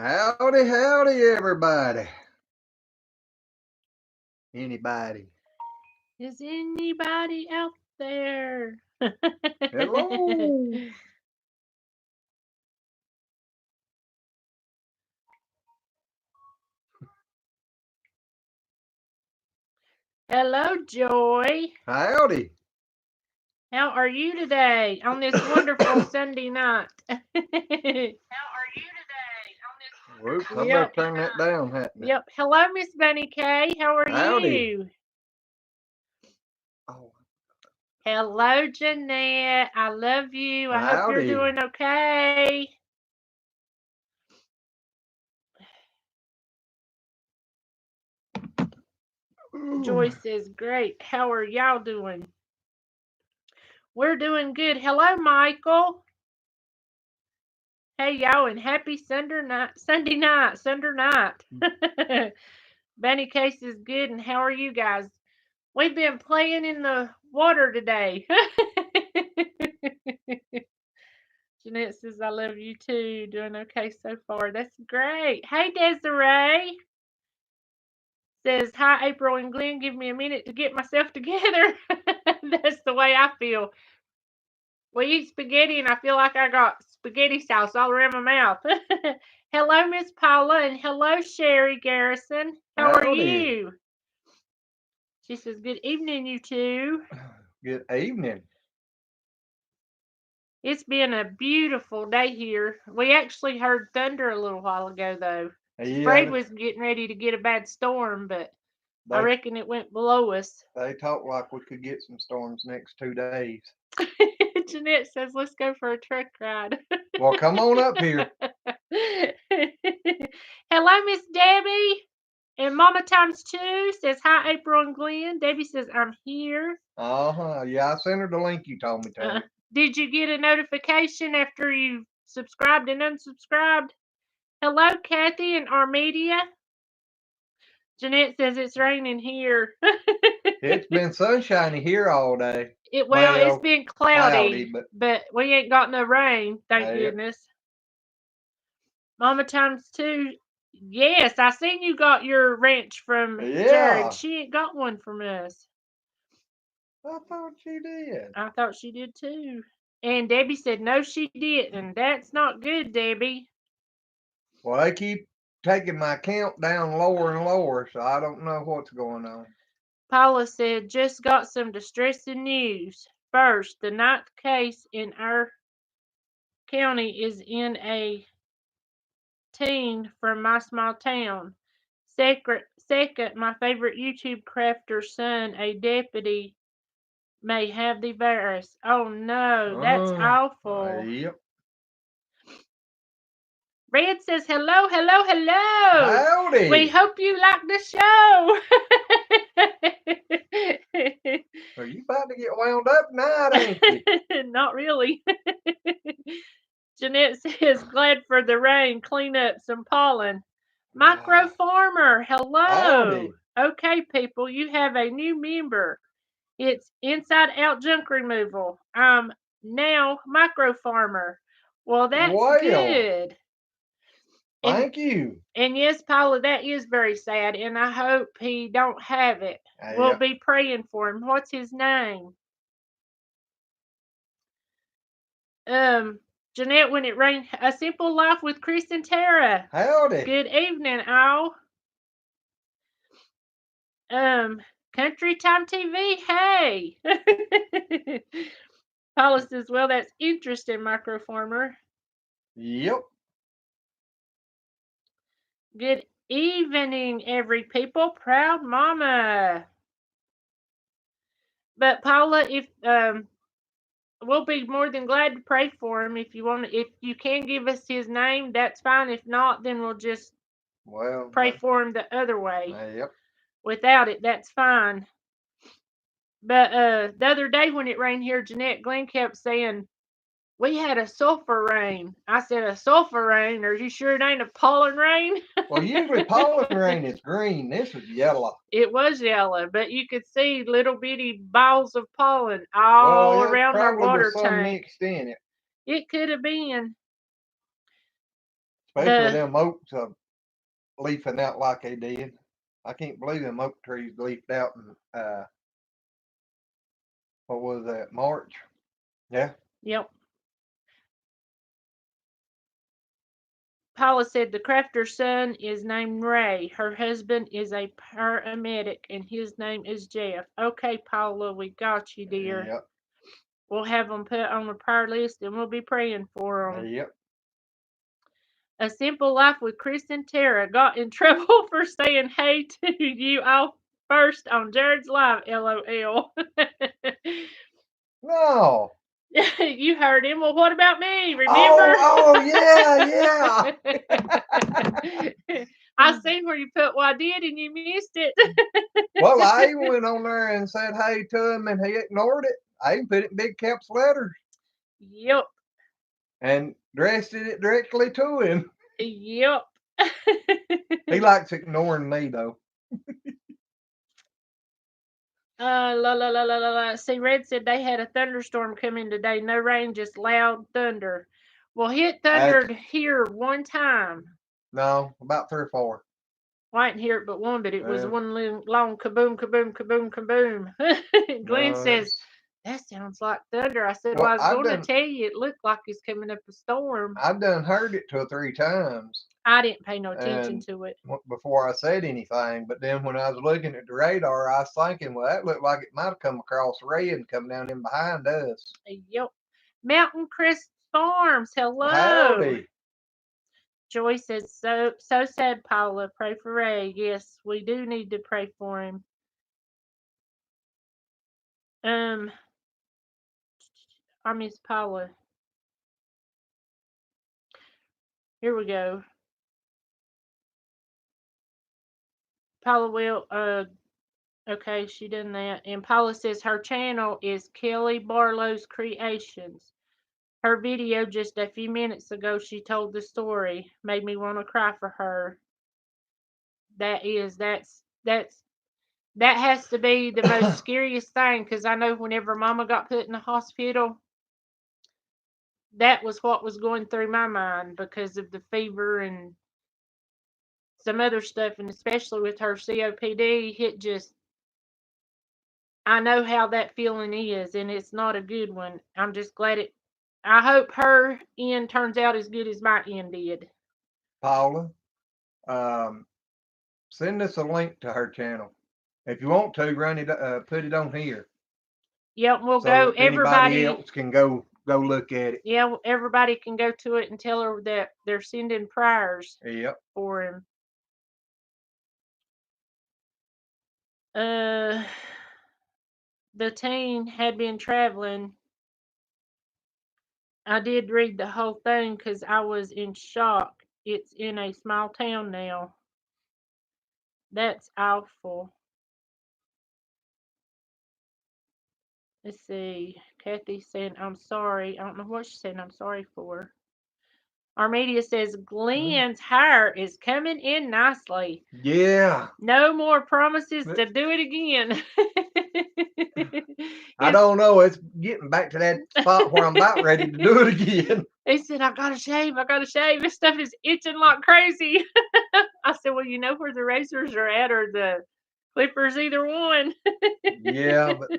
Howdy, howdy, everybody. Anybody? Is anybody out there? Hello. Hello, Joy. Howdy. How are you today on this wonderful Sunday night? Whoops, I better Yep. turn that down, hadn't I? Yep. Hello, Miss Bunny K. How are Howdy. you? Oh, Hello, Jeanette. I love you. I hope you're howdy. doing okay. Joy says, great. How are y'all doing? We're doing good. Hello, Michael. Hey, y'all, and happy Sunday night. Benny Case is good, and how are you guys? We've been playing in the water today. Jeanette says, I love you too. Doing okay so far. That's great. Hey, Desiree. Says, hi, April and Glenn. Give me a minute to get myself together. That's the way I feel. We eat spaghetti, and I feel like I got spaghetti sauce all around my mouth. Hello, Miss Paula, and hello, Sherry Garrison. How are Howdy. you? She says, good evening, you two. Good evening. It's been a beautiful day here. We actually heard thunder a little while ago, though. Afraid Yeah, was getting ready to get a bad storm, but I they, reckon it went below us. they talk like we could get some storms next 2 days. Jeanette says, let's go for a truck ride. Well, come on up here. Hello, Miss Debbie. And Mama Times 2 says, hi, April and Glenn. Debbie says, I'm here. Yeah, I sent her the link you told me to. Did you get a notification after you subscribed and unsubscribed? Hello, Kathy and Armedia. Jeanette says it's raining here. It's been sunshiny here all day. It's been cloudy, but but we ain't got no rain, thank Yep. goodness. Mama Times 2. Yes, I seen you got your wrench from Jared. She ain't got one from us. I thought she did. I thought she did too. And Debbie said, no, she didn't. That's not good, Debbie. Well, they keep taking my count down lower and lower, so I don't know what's going on. Paula said, just got some distressing news. First, the 9th case in our county is in a teen from my small town. Second, my favorite YouTube crafter's son, a deputy, may have the virus. Oh no, that's awful. Yep. Red says, hello, hello, hello. Howdy. We hope you like the show. Are you about to get wound up tonight, ain't you? Not really. Jeanette says, glad for the rain. Clean up some pollen. Micro Farmer, hello. Howdy. Okay, people, you have a new member. It's Inside Out Junk Removal. I'm now Micro Farmer. Well, that's good. Thank you. And yes, Paula, that is very sad, and I hope he don't have it. We'll be praying for him. What's his name? Jeanette, when it rained, A Simple Life with Chris and Tara. Howdy. Good evening, all. Country Time TV, hey. Paula says, well, that's interesting, Micro Farmer. Yep. Good evening, every people. Proud mama. But Paula, if we'll be more than glad to pray for him if you want. If you can give us his name, that's fine. If not, then we'll just pray for him the other way. Yep. Without it, that's fine. But the other day when it rained here, Jeanette Glenn kept saying, we had a sulfur rain. I said, a sulfur rain? Are you sure it ain't a pollen rain? Well, usually pollen rain is green. This is yellow. It was yellow, but you could see little bitty balls of pollen all around our water tank. Mixed in it. It could have been. Especially them oaks leafing out like they did. I can't believe them oak trees leafed out in what was that, March? Yeah. Yep. Paula said the crafter's son is named Ray. Her husband is a paramedic, and his name is Jeff. Okay, Paula, we got you, dear. Yep. We'll have them put on the prayer list, and we'll be praying for them. Yep. A Simple Life with Chris and Tara got in trouble for saying hey to you all first on Jared's Live, LOL. No. You heard him. Well, what about me? Remember? Oh, yeah. I seen where you put what I did and you missed it. Well, I even went on there and said hey to him, and he ignored it. I even put it in big caps letters. Yep. And addressed it directly to him. Yep. He likes ignoring me, though. See, Red said they had a thunderstorm come in today. No rain, just loud thunder. Well, it thundered here one time. No, about 3 or 4. Well, I didn't hear it but one, but it was one long kaboom, kaboom, kaboom, kaboom. Glenn says, that sounds like thunder. I said, well, I was going to tell you, it looked like it's coming up a storm. I've done heard it 2 or 3 times. I didn't pay no attention to it before I said anything, but then when I was looking at the radar, I was thinking, well, that looked like it might have come across red and come down in behind us. Yep. Mountain Crest Farms, hello. Howdy. Joy says, so sad, Paula. Pray for Ray. Yes, we do need to pray for him. I miss Paula. Here we go. Paula will, okay, she done that. And Paula says her channel is Kelly Barlow's Creations. Her video just a few minutes ago, she told the story. Made me want to cry for her. That has to be the most scariest thing, because I know whenever Mama got put in the hospital, that was what was going through my mind because of the fever and some other stuff, and especially with her COPD, it just, I know how that feeling is, and it's not a good one. I'm just glad I hope her end turns out as good as my end did. Paula, send us a link to her channel. If you want to, put it on here. Yep, we'll go. Everybody else can go look at it. Yeah, everybody can go to it and tell her that they're sending prayers. Yep. For him. The teen had been traveling. I did read the whole thing because I was in shock. It's in a small town now. That's awful. Let's see. Kathy said, I'm sorry. I don't know what she said I'm sorry for. Armedia says, Glenn's hair is coming in nicely. Yeah. No more promises to do it again. I don't know. It's getting back to that spot where I'm about ready to do it again. He said, I gotta shave. This stuff is itching like crazy. I said, well, you know where the razors are at, or the clippers, either one. Yeah, but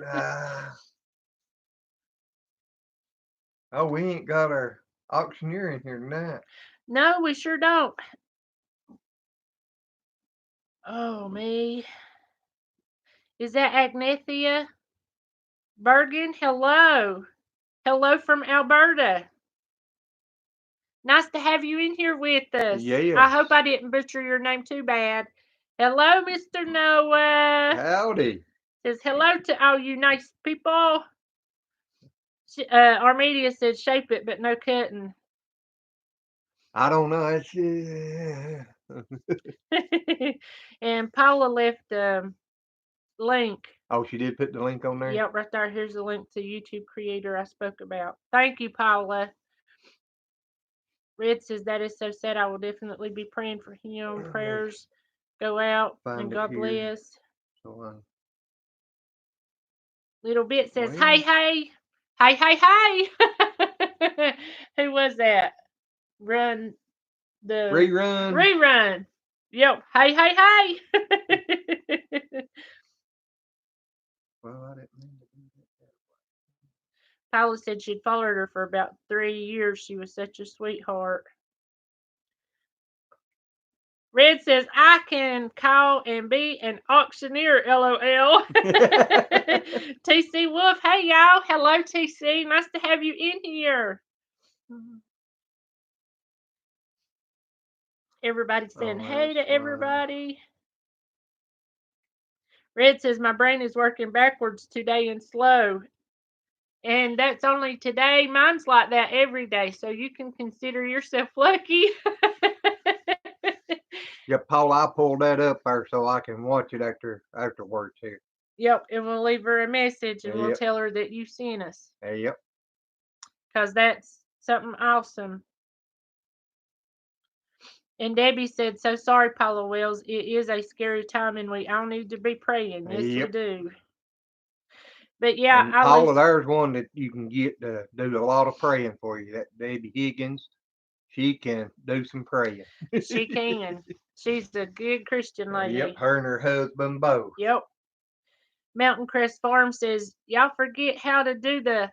oh, we ain't got our auctioneer in here tonight. No, we sure don't. Oh, me. Is that Agnethia Bergen? Hello. Hello from Alberta. Nice to have you in here with us. Yes. I hope I didn't butcher your name too bad. Hello, Mr. Noah. Howdy. Says hello to all you nice people. Armedia said shape it, but no cutting. I don't know. And Paula left a link. Oh, she did put the link on there? Yep, right there. Here's the link to YouTube creator I spoke about. Thank you, Paula. Red says that is so sad. I will definitely be praying for him. Prayers go out, and God bless. Little Bit says, hey. Who was that? Run the Rerun. Rerun. Yep. Hey, hey, hey. Well, I didn't mean to do that. Paula said she'd followed her for about 3 years. She was such a sweetheart. Red says, I can call and be an auctioneer, LOL. TC Wolf, hey y'all. Hello, TC. Nice to have you in here. Everybody's saying hey to everybody. Red says, my brain is working backwards today and slow. And that's only today. Mine's like that every day. So you can consider yourself lucky. Yeah, Paul, I pulled that up there so I can watch it afterwards here. Yep, and we'll leave her a message and we'll Yep. tell her that you seen us. Yep. Because that's something awesome. And Debbie said, so sorry, Paula Wells. It is a scary time and we all need to be praying. Yes, we do. But yeah, and Paula, there's one that you can get to do a lot of praying for you. That Debbie Higgins, she can do some praying. She can. She's a good Christian lady. Yep, her and her husband both. Yep. Mountain Crest Farm says, y'all forget how to do the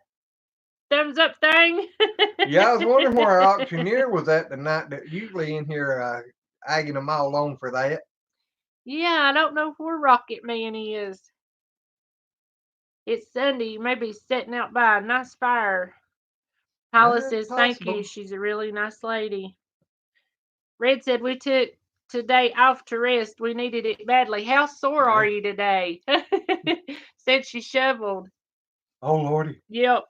thumbs up thing. Yeah, I was wondering where our auctioneer was at tonight. That usually in here egging them all on for that. Yeah, I don't know where Rocket Man is. It's Sunday. You may be sitting out by a nice fire. Paula says, thank you. She's a really nice lady. Red said, we took today off to rest. We needed it badly. How sore are you today? Said she shoveled. Oh, Lordy. Yep.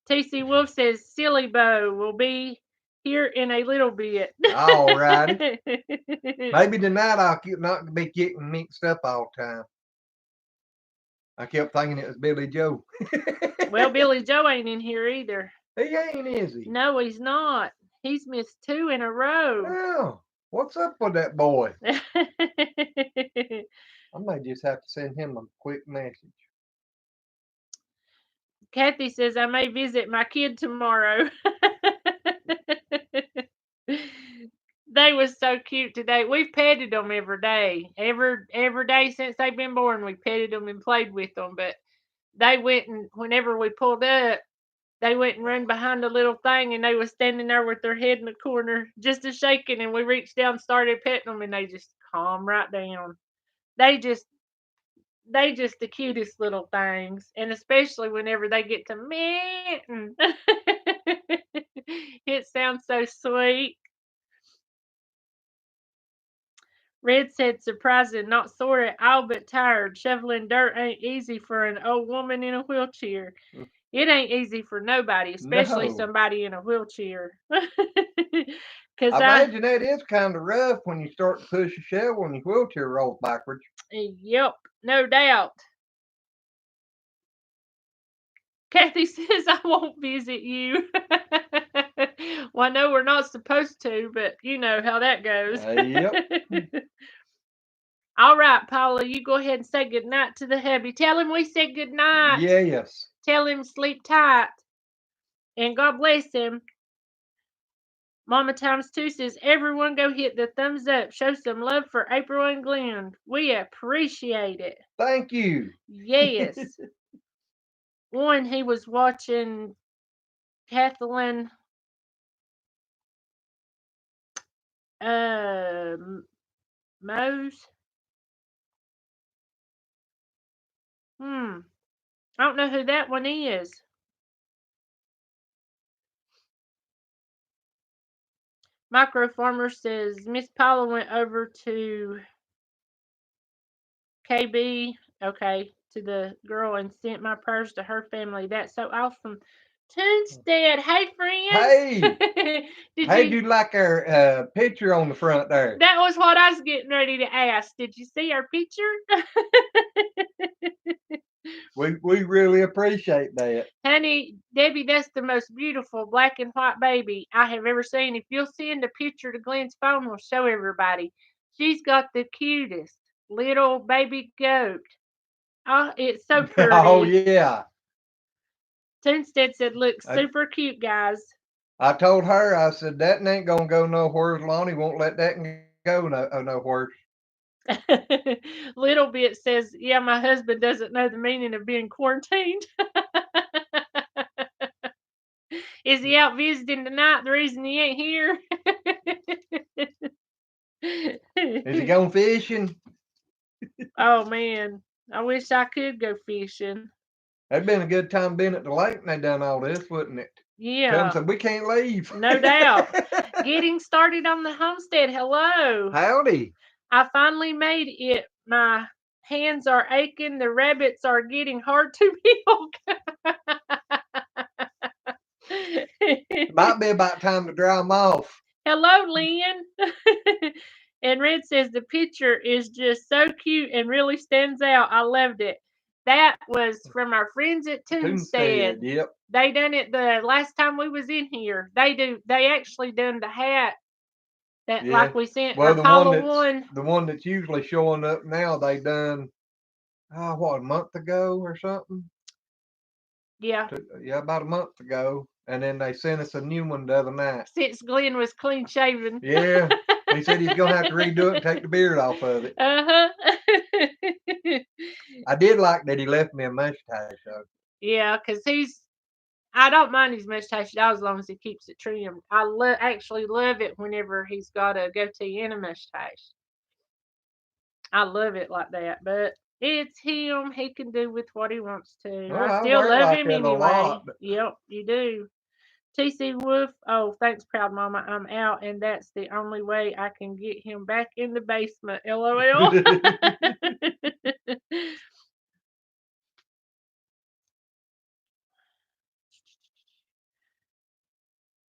TC Wolf says, Silly Bo will be here in a little bit. All righty. Maybe tonight I'll not be getting mixed up all the time. I kept thinking it was Billy Joe. Well, Billy Joe ain't in here either. He ain't, is he? No, he's not. He's missed 2 in a row. Oh, what's up with that boy? I may just have to send him a quick message. Kathy says, I may visit my kid tomorrow. They was so cute today. We've petted them every day. Every day since they've been born, we petted them and played with them. But they went and whenever we pulled up, they went and run behind a little thing and they was standing there with their head in the corner just a shaking, and we reached down and started petting them and they just calmed right down. They just the cutest little things, and especially whenever they get to mitten. It sounds so sweet. Red said, surprising, not sore at all, but tired. Shoveling dirt ain't easy for an old woman in a wheelchair. It ain't easy for nobody, especially somebody in a wheelchair. I imagine that is kind of rough when you start to push a shovel and your wheelchair rolls backwards. Yep, no doubt. Kathy says, I won't visit you. Well, I know we're not supposed to, but you know how that goes. Yep. All right, Paula, you go ahead and say goodnight to the hubby. Tell him we said goodnight. Yes. Tell him sleep tight. And God bless him. Mama Times 2 says, everyone go hit the thumbs up. Show some love for April and Glenn. We appreciate it. Thank you. Yes. One, he was watching Kathleen Mose. I don't know who that one is. Micro Farmer says Miss Paula went over to KB, okay, to the girl and sent my prayers to her family. That's so awesome. Tunstead, hey friends. Hey. Did you like our picture on the front there? That was what I was getting ready to ask. Did you see our picture? We really appreciate that. Honey, Debbie, that's the most beautiful black and white baby I have ever seen. If you'll send a picture to Glenn's phone, we'll show everybody. She's got the cutest little baby goat. Oh, it's so pretty. Oh, yeah. Tunstead said, look super cute, guys. I told her, I said, that ain't gonna go nowhere. Lonnie won't let that go nowhere. Little bit says, yeah, my husband doesn't know the meaning of being quarantined. Is he out visiting tonight? The reason he ain't here? Is he going fishing? Oh man, I wish I could go fishing. That'd been a good time being at the lake and they done all this, wouldn't it? Yeah, Said we can't leave. no doubt. Getting started on the homestead. Hello. Howdy. I finally made it. My hands are aching. The rabbits are getting hard to milk. It might be about time to dry them off. Hello, Lynn. And Red says the picture is just so cute and really stands out. I loved it. That was from our friends at Toonstead. Yep. They done it the last time we was in here. They actually done the hat that Yeah. like we sent Well, Apollo 1. the one that's usually showing up now, they done what, a month ago or something? Yeah. Yeah, about a month ago. And then they sent us a new one the other night. Since Glenn was clean shaven. Yeah. He said he's gonna have to redo it and take the beard off of it. Uh-huh. I did like that he left me a mustache though. Yeah, because I don't mind his mustache at all as long as he keeps it trimmed. I actually love it whenever he's got a goatee and a mustache. I love it like that, but it's him. He can do with what he wants to. Well, I I still wear it love like him that a anyway. lot, but Yep, you do. TC Wolf, oh, thanks, Proud Mama. I'm out, and that's the only way I can get him back in the basement. LOL.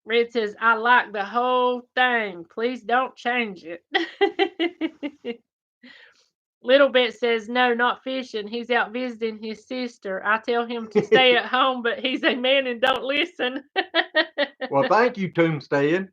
Red says, I like the whole thing. Please don't change it. Little Bit says, no, not fishing. He's out visiting his sister. I tell him to stay at home, but he's a man and don't listen. well, thank you, Tombstone.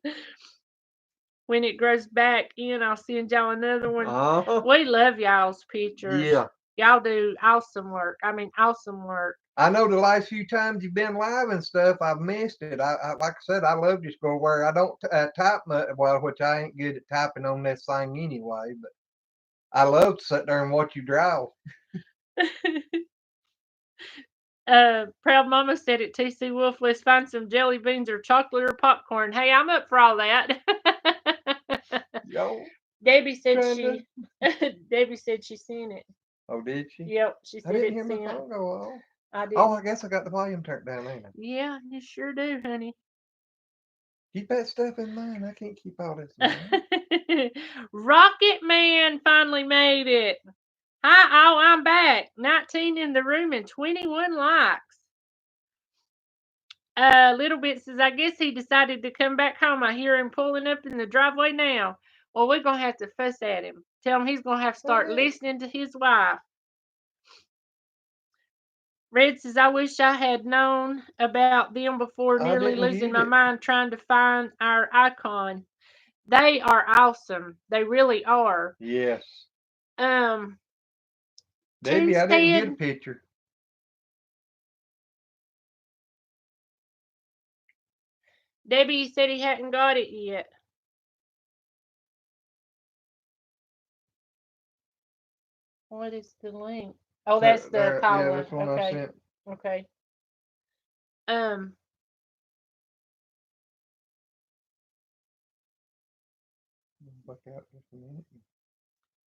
When it grows back in, I'll send y'all another one. Uh-huh. We love y'all's pictures. Yeah. Y'all do awesome work. I mean, awesome work. I know the last few times you've been live and stuff, I've missed it. I like I said, I love just go where I don't type much, well, which I ain't good at typing on this thing anyway. But I love to sit there and watch you draw. Proud Mama said at TC Wolf, let's find some jelly beans or chocolate or popcorn. Hey, I'm up for all that. Yo, Debbie said Trenda. Debbie said she seen it. Oh, did she? Yep, she I said didn't it's hear my sent. phone go off. I did. Oh, I guess I got the volume turned down, ain't I? Yeah, you sure do, honey. Keep that stuff in mind. I can't keep all this in mind. Rocket Man finally made it. Hi, oh, I'm back. 19 in the room and 21 likes. Little Bit says, I guess he decided to come back home. I hear him pulling up in the driveway now. Well, we're going to have to fuss at him. Tell him he's going to have to start listening to his wife. Red says, I wish I had known about them before nearly losing my mind trying to find our icon. They are awesome. They really are. Yes. Debbie, I didn't get a picture. Debbie said he hadn't got it yet. What is the link? Oh, that's the call one. That's one I sent. Okay. Back out just a minute.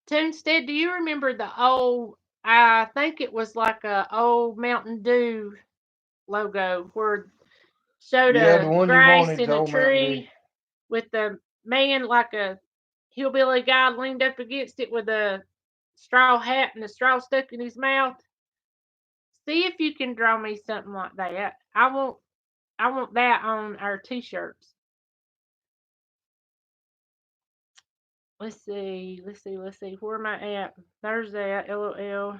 Toonstead, do you remember the old? I think it was like a old Mountain Dew logo where showed the one grass you wanted, in a tree with the man like a hillbilly guy leaned up against it with a straw hat and a straw stuck in his mouth. See if you can draw me something like that. I want that on our t-shirts. Let's see. Where am I at? There's that. LOL.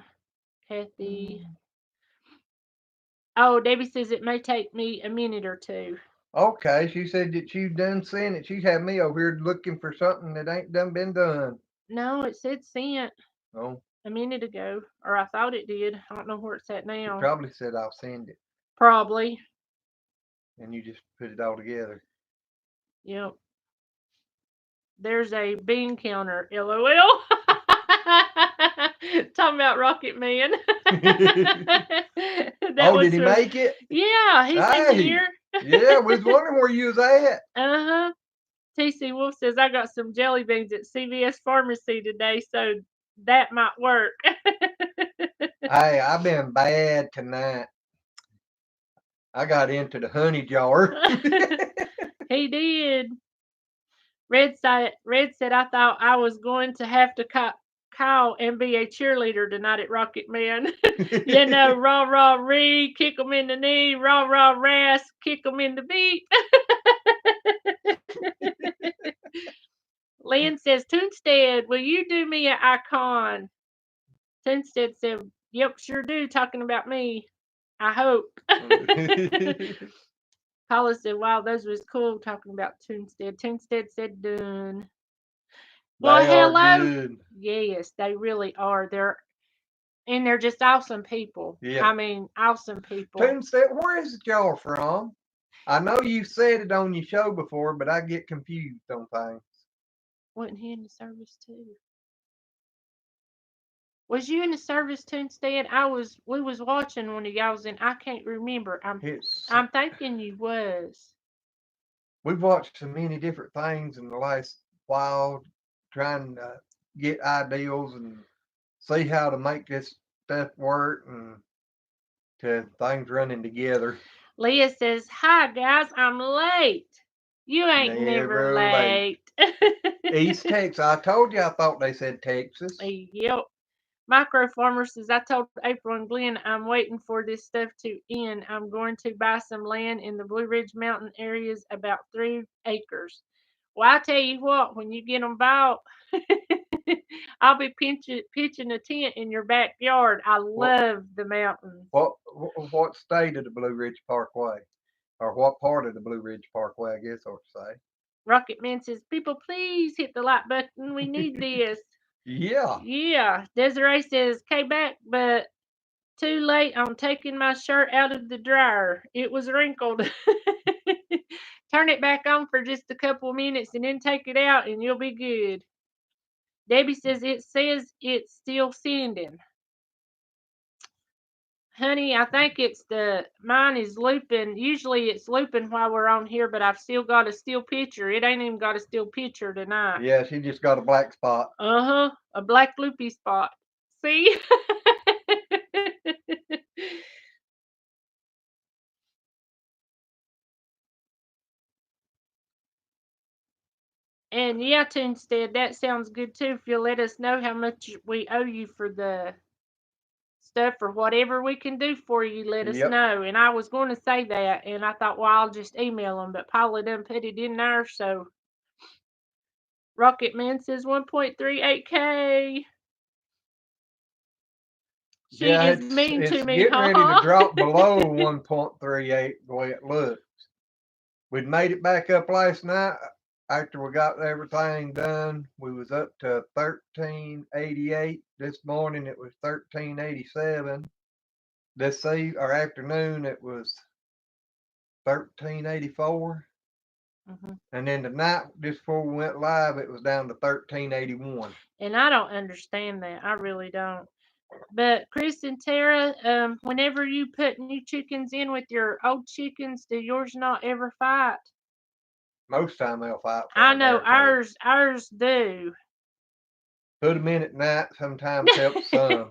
Kathy. Oh, Debbie says it may take me a minute or two. Okay, she said that you done sent it. She's had me over here looking for something that ain't been done. No, it said sent. Oh. A minute ago, or I thought it did. I don't know where it's at now. It probably said I'll send it. Probably. And you just put it all together. Yep. There's a bean counter. LOL. Talking about Rocket Man. Oh, did he make it? Yeah, he's in Hey, here. yeah, we was wondering where you was at. Uh-huh. TC Wolf says, I got some jelly beans at CVS Pharmacy today, so that might work. Hey, I've been bad tonight. I got into the honey jar. He did. Red said, I thought I was going to have to call and be a cheerleader tonight at Rocket Man. You know, rah, rah, ree, kick 'em in the knee, rah, rah, ras, kick 'em in the beat. Lynn says, Toonstead, will you do me an icon? Toonstead said, yep, sure do, talking about me. I hope. Paula said, wow, those was cool, talking about Toonstead. Toonstead said, done. Well, They are hello. good. Yes, they really are. They're just awesome people. Yeah. I mean, awesome people. Toonstead, where is the jar from? I know you said it on your show before, but I get confused on things. Wasn't he in the service too? Was you in the service too instead? We was watching one of y'all's and I can't remember. I'm thinking you was. We've watched so many different things in the last while, trying to get ideals and see how to make this stuff work and to things running together. Leah says, hi guys, I'm late. You ain't never late. East Texas. I told you I thought they said Texas. Yep. Micro Farmer says, I told April and Glenn I'm waiting for this stuff to end. I'm going to buy some land in the Blue Ridge Mountain areas, about 3 acres. Well, I tell you what, when you get them bought, I'll be pitching a tent in your backyard. I love the mountains. What state of the Blue Ridge Parkway? Or what part of the Blue Ridge Parkway, I guess I would say. Rocket Man says, people, please hit the like button. We need this. Yeah. Yeah. Desiree says, came back, but too late on taking my shirt out of the dryer. It was wrinkled. Turn it back on for just a couple of minutes and then take it out and you'll be good. Debbie says it's still sending. Honey, I think mine is looping. Usually it's looping while we're on here, but I've still got a still picture. It ain't even got a still picture tonight. Yeah, she just got a black spot. Uh-huh. A black loopy spot. See? And yeah, Toonstead, that sounds good too. If you'll let us know how much we owe you for the stuff or whatever we can do for you, let us know. And I was going to say that, and I thought, well, I'll just email them, but Paula done put it in there, so Rocket Man says 1.38K. She is mean to me, getting ready to drop below 1.38 the way it looks. We'd made it back up last night after we got everything done. We was up to 1388. This morning it was 1387. This afternoon it was 1384. And then tonight, just before we went live, it was down to 1381. And I don't understand that. I really don't. But Chris and Tara, whenever you put new chickens in with your old chickens, do yours not ever fight? Most time they'll fight. I know ours do. Put them in at night sometimes helps some.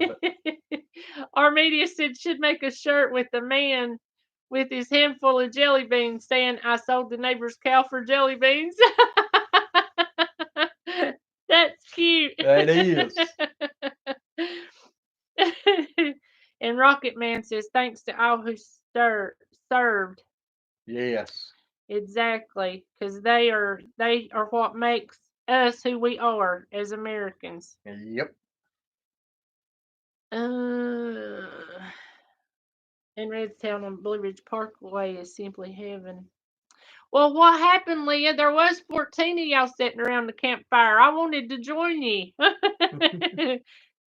Armedia said should make a shirt with the man with his handful of jelly beans saying, I sold the neighbor's cow for jelly beans. That's cute. That is. And Rocket Man says, thanks to all who served. Yes. Exactly. Because they are what makes us who we are as Americans. Yep. And Redstown on Blue Ridge Parkway is simply heaven. Well, what happened, Leah? There was 14 of y'all sitting around the campfire. I wanted to join you.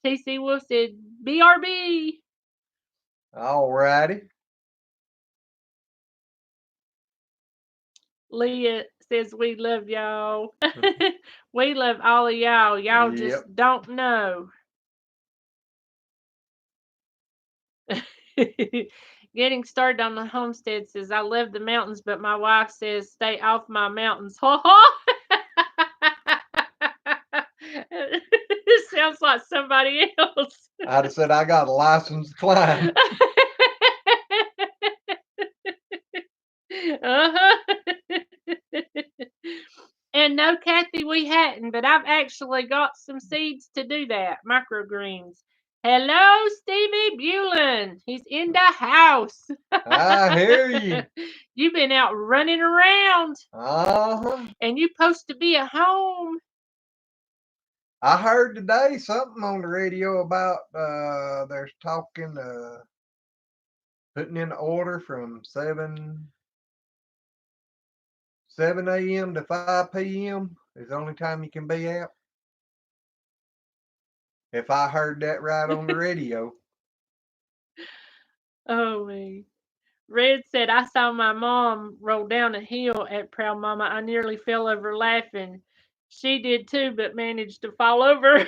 TC Wolf said, BRB. All righty. Leah says we love y'all. We love all of y'all. Y'all just Yep. don't know. Getting started on the homestead says, I love the mountains, but my wife says, stay off my mountains. Ha ha! This sounds like somebody else. I'd have said I got a license to climb. Uh-huh. And no, Kathy, we hadn't, but I've actually got some seeds to do that. Microgreens. Hello, Stevie Bulin. He's in the house. I hear you. You've been out running around, Uh-huh. and you supposed to be at home. I heard today something on the radio about there's talking putting in an order from 7 a.m. to 5 p.m. is the only time you can be out. If I heard that right on the radio. Oh, me. Red said, I saw my mom roll down a hill at Proud Mama. I nearly fell over laughing. She did too, but managed to fall over.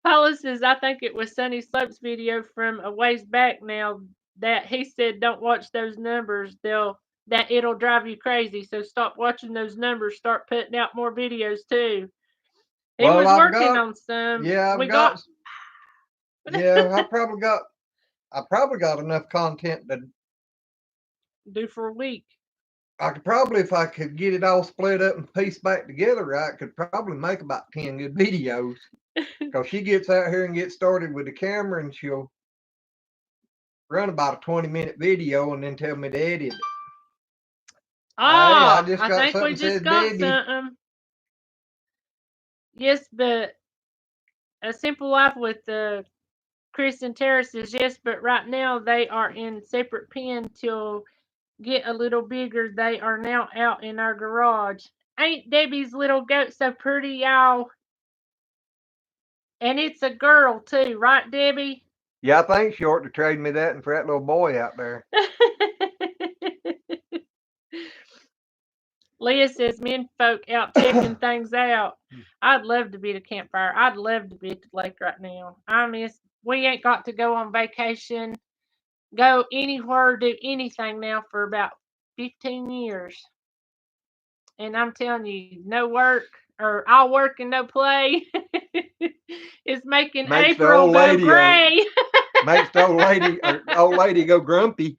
Paula says, I think it was Sunny Slope's video from a ways back now that he said, don't watch those numbers. It'll drive you crazy. So stop watching those numbers. Start putting out more videos too. He Well, was working on some. I've got yeah, I probably got enough content to do for a week. I could probably, if I could get it all split up and pieced back together, I could probably make about 10 good videos. Because she gets out here and gets started with the camera and she'll run about a 20-minute video and then tell me to edit it. Oh, I just I got think we something just said, got Debbie. something. Yes, but a simple life with Chris and Tara says yes, but right now they are in separate pen till get a little bigger. They are now out in our garage. Ain't Debbie's little goat so pretty, y'all? And it's a girl too, right, Debbie? Yeah, I think she ought to trade me that and for that little boy out there. Leah says men folk out checking things out. I'd love to be at a campfire. I'd love to be at the lake right now. We ain't got to go on vacation, go anywhere, do anything now for about 15 years. And I'm telling you, no work or all work and no play is making Makes the April old go lady gray. makes the old lady go grumpy.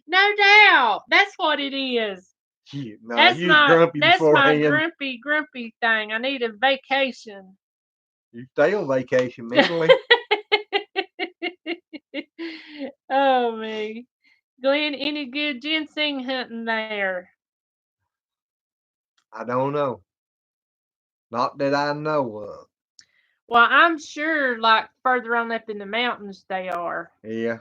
No doubt. That's what it is. Shit, no, That's you was my grumpy beforehand. grumpy thing. I need a vacation. You stay on vacation mentally. Oh me. Glenn, any good ginseng hunting there? I don't know. Not that I know of. Well, I'm sure like further on up in the mountains they are. Yeah.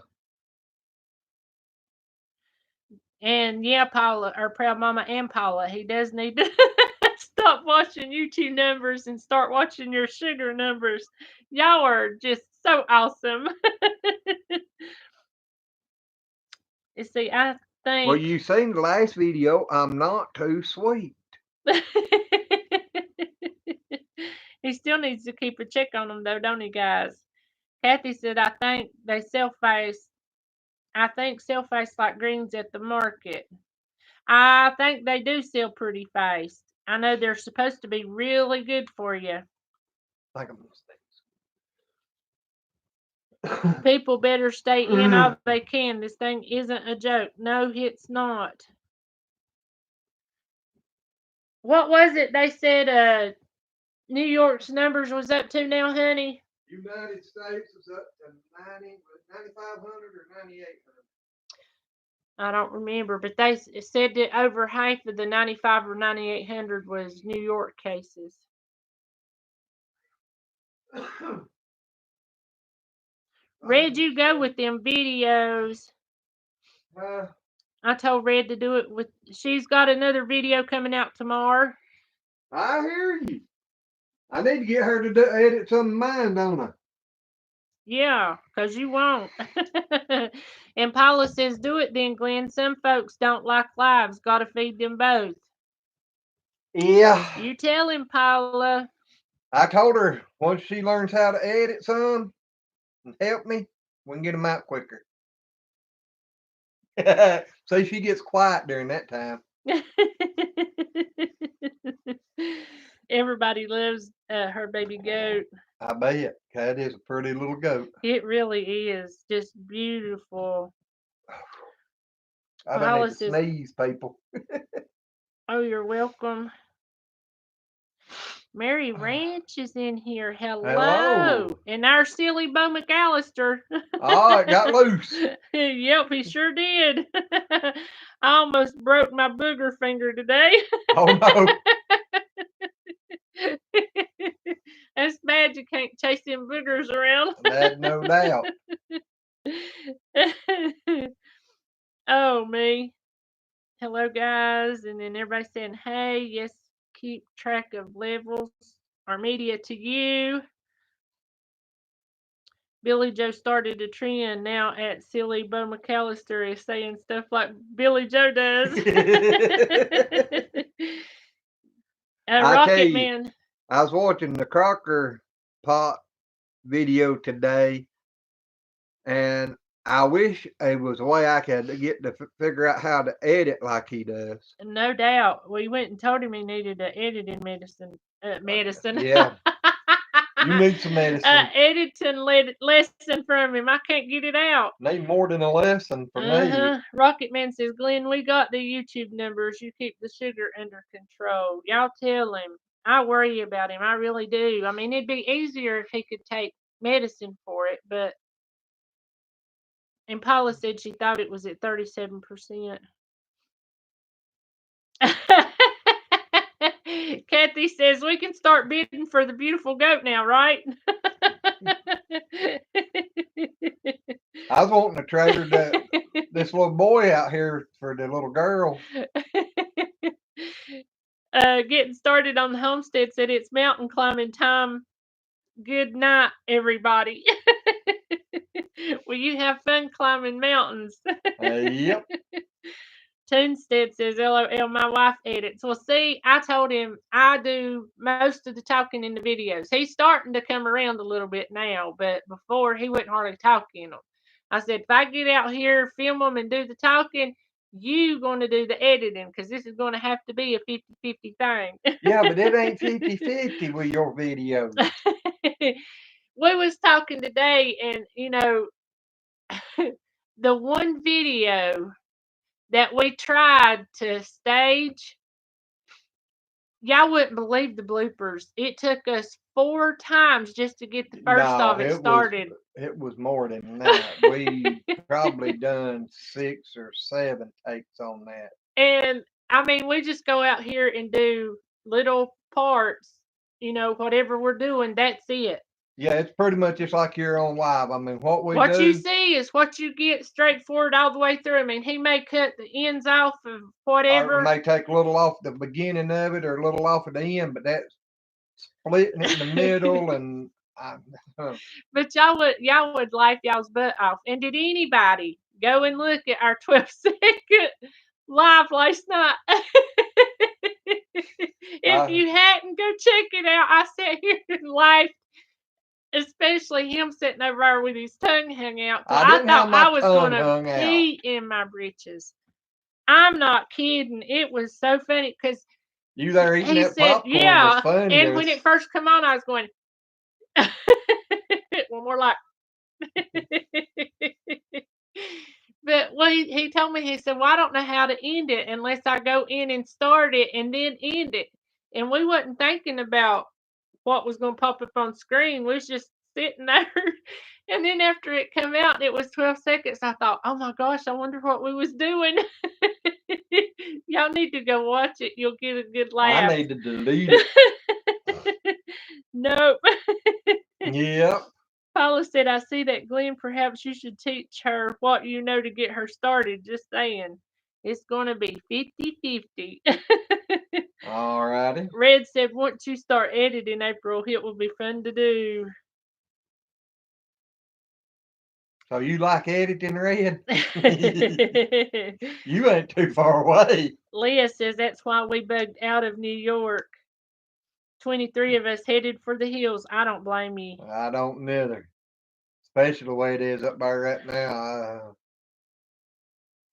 And yeah, Paula, or Proud Mama and Paula, he does need to stop watching YouTube numbers and start watching your sugar numbers. Y'all are just so awesome. You see, I Well, think you seen the last video. I'm not too sweet. he still needs to keep a check on them though, don't he, guys? Kathy said, I think they self-face. I think self-face like greens at the market. I think they do sell pretty faced. I know they're supposed to be really good for you. I think I'm gonna People better stay in all they can. This thing isn't a joke. No, it's not. What was it they said New York's numbers was up to now, honey? United States is up to 9,500 or 9,800. I don't remember, but they said that over half of the 95 or 9,800 was New York cases. Red, you go with them videos. I told Red to do it with. She's got another video coming out tomorrow. I hear you. I need to get her to edit some of mine, don't I? Yeah, because you won't. And Paula says, do it then, Glenn. Some folks don't like lives. Got to feed them both. Yeah. You tell him, Paula. I told her once she learns how to edit some and help me, we can get them out quicker. So she gets quiet during that time. Everybody loves her baby goat. I bet. That is a pretty little goat. It really is. Just beautiful. I don't need to sneeze, people. Oh, you're welcome. Mary Ranch is in here. Hello. And our silly Bo McAllister. Oh, it got loose. Yep, he sure did. I almost broke my booger finger today. Oh, no. That's bad you can't chase them boogers around. That no doubt. Oh, me. Hello, guys. And then everybody saying, hey, yes, keep track of levels. Our media to you. Billy Joe started a trend now at silly Bo McAllister is saying stuff like Billy Joe does. Rocket Man. I was watching the Crocker Pot video today, and I wish it was a way I could get to figure out how to edit like he does. No doubt. We went and told him he needed an editing medicine. Yeah. You need some medicine. Editing lesson from him. I can't get it out. Need more than a lesson from me. Rocket Man says, Glenn, we got the YouTube numbers. You keep the sugar under control. Y'all tell him. I worry about him. I really do. I mean, it'd be easier if he could take medicine for it, but. And Paula said she thought it was at 37%. Kathy says we can start bidding for the beautiful goat now, right? I was wanting to trade her this little boy out here for the little girl. Getting started on the homestead said it's mountain climbing time. Good night, everybody. Will you have fun climbing mountains? Yep. Toonstead says, LOL, my wife edits. Well, see, I told him I do most of the talking in the videos. He's starting to come around a little bit now, but before he wouldn't hardly talk in them. I said, if I get out here, film them, and do the talking, you going to do the editing because this is going to have to be a 50-50 thing. Yeah, but it ain't 50-50 with your videos. We was talking today, and, you know, the one video that we tried to stage, y'all wouldn't believe the bloopers. It took us 4 times just to get the first of it started. It was more than that. We probably done 6 or 7 takes on that. And I mean, we just go out here and do little parts, you know, whatever we're doing, that's it. Yeah, it's pretty much just like you're on live. I mean, what you see is what you get straightforward all the way through. I mean, he may cut the ends off of whatever. Or may take a little off the beginning of it or a little off at the end, but that's splitting it in the middle and But y'all would laugh y'all's butt off. And did anybody go and look at our 12-second live last night? If you hadn't, go check it out. I sat here and laughed, especially him sitting over there with his tongue hung out. I thought I was going to pee in my britches. I'm not kidding. It was so funny because you there eating that popcorn was funny. And when it first come on, I was going one more like. But he told me, he said, well, I don't know how to end it unless I go in and start it and then end it. And we wasn't thinking about what was going to pop up on screen. We was just sitting there. And then after it come out and it was 12 seconds, I thought, oh my gosh, I wonder what we was doing. Y'all need to go watch it. You'll get a good laugh. I need to delete it. Nope. Yep. Paula said, I see that, Glenn. Perhaps you should teach her what you know to get her started. Just saying. It's going to be 50-50. All righty. Red said, once you start editing, April, it will be fun to do. So you like editing, Red? You ain't too far away. Leah says that's why we bugged out of New York. 23 of us headed for the hills. I don't blame you. I don't neither. Especially the way it is up there right now.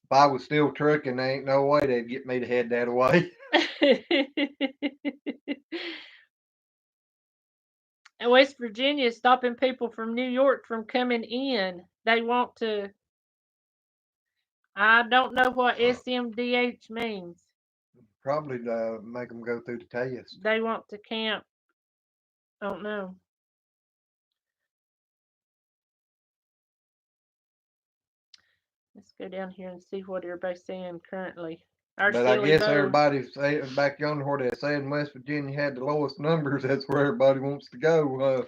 If I was still trucking, there ain't no way they'd get me to head that way. And West Virginia is stopping people from New York from coming in. They want to. I don't know what SMDH means. Probably to make them go through the test. They want to camp. I don't know. Let's go down here and see what everybody's saying currently. Our But I silly guess Bo. everybody's saying back yonder where they said West Virginia had the lowest numbers. That's where everybody wants to go.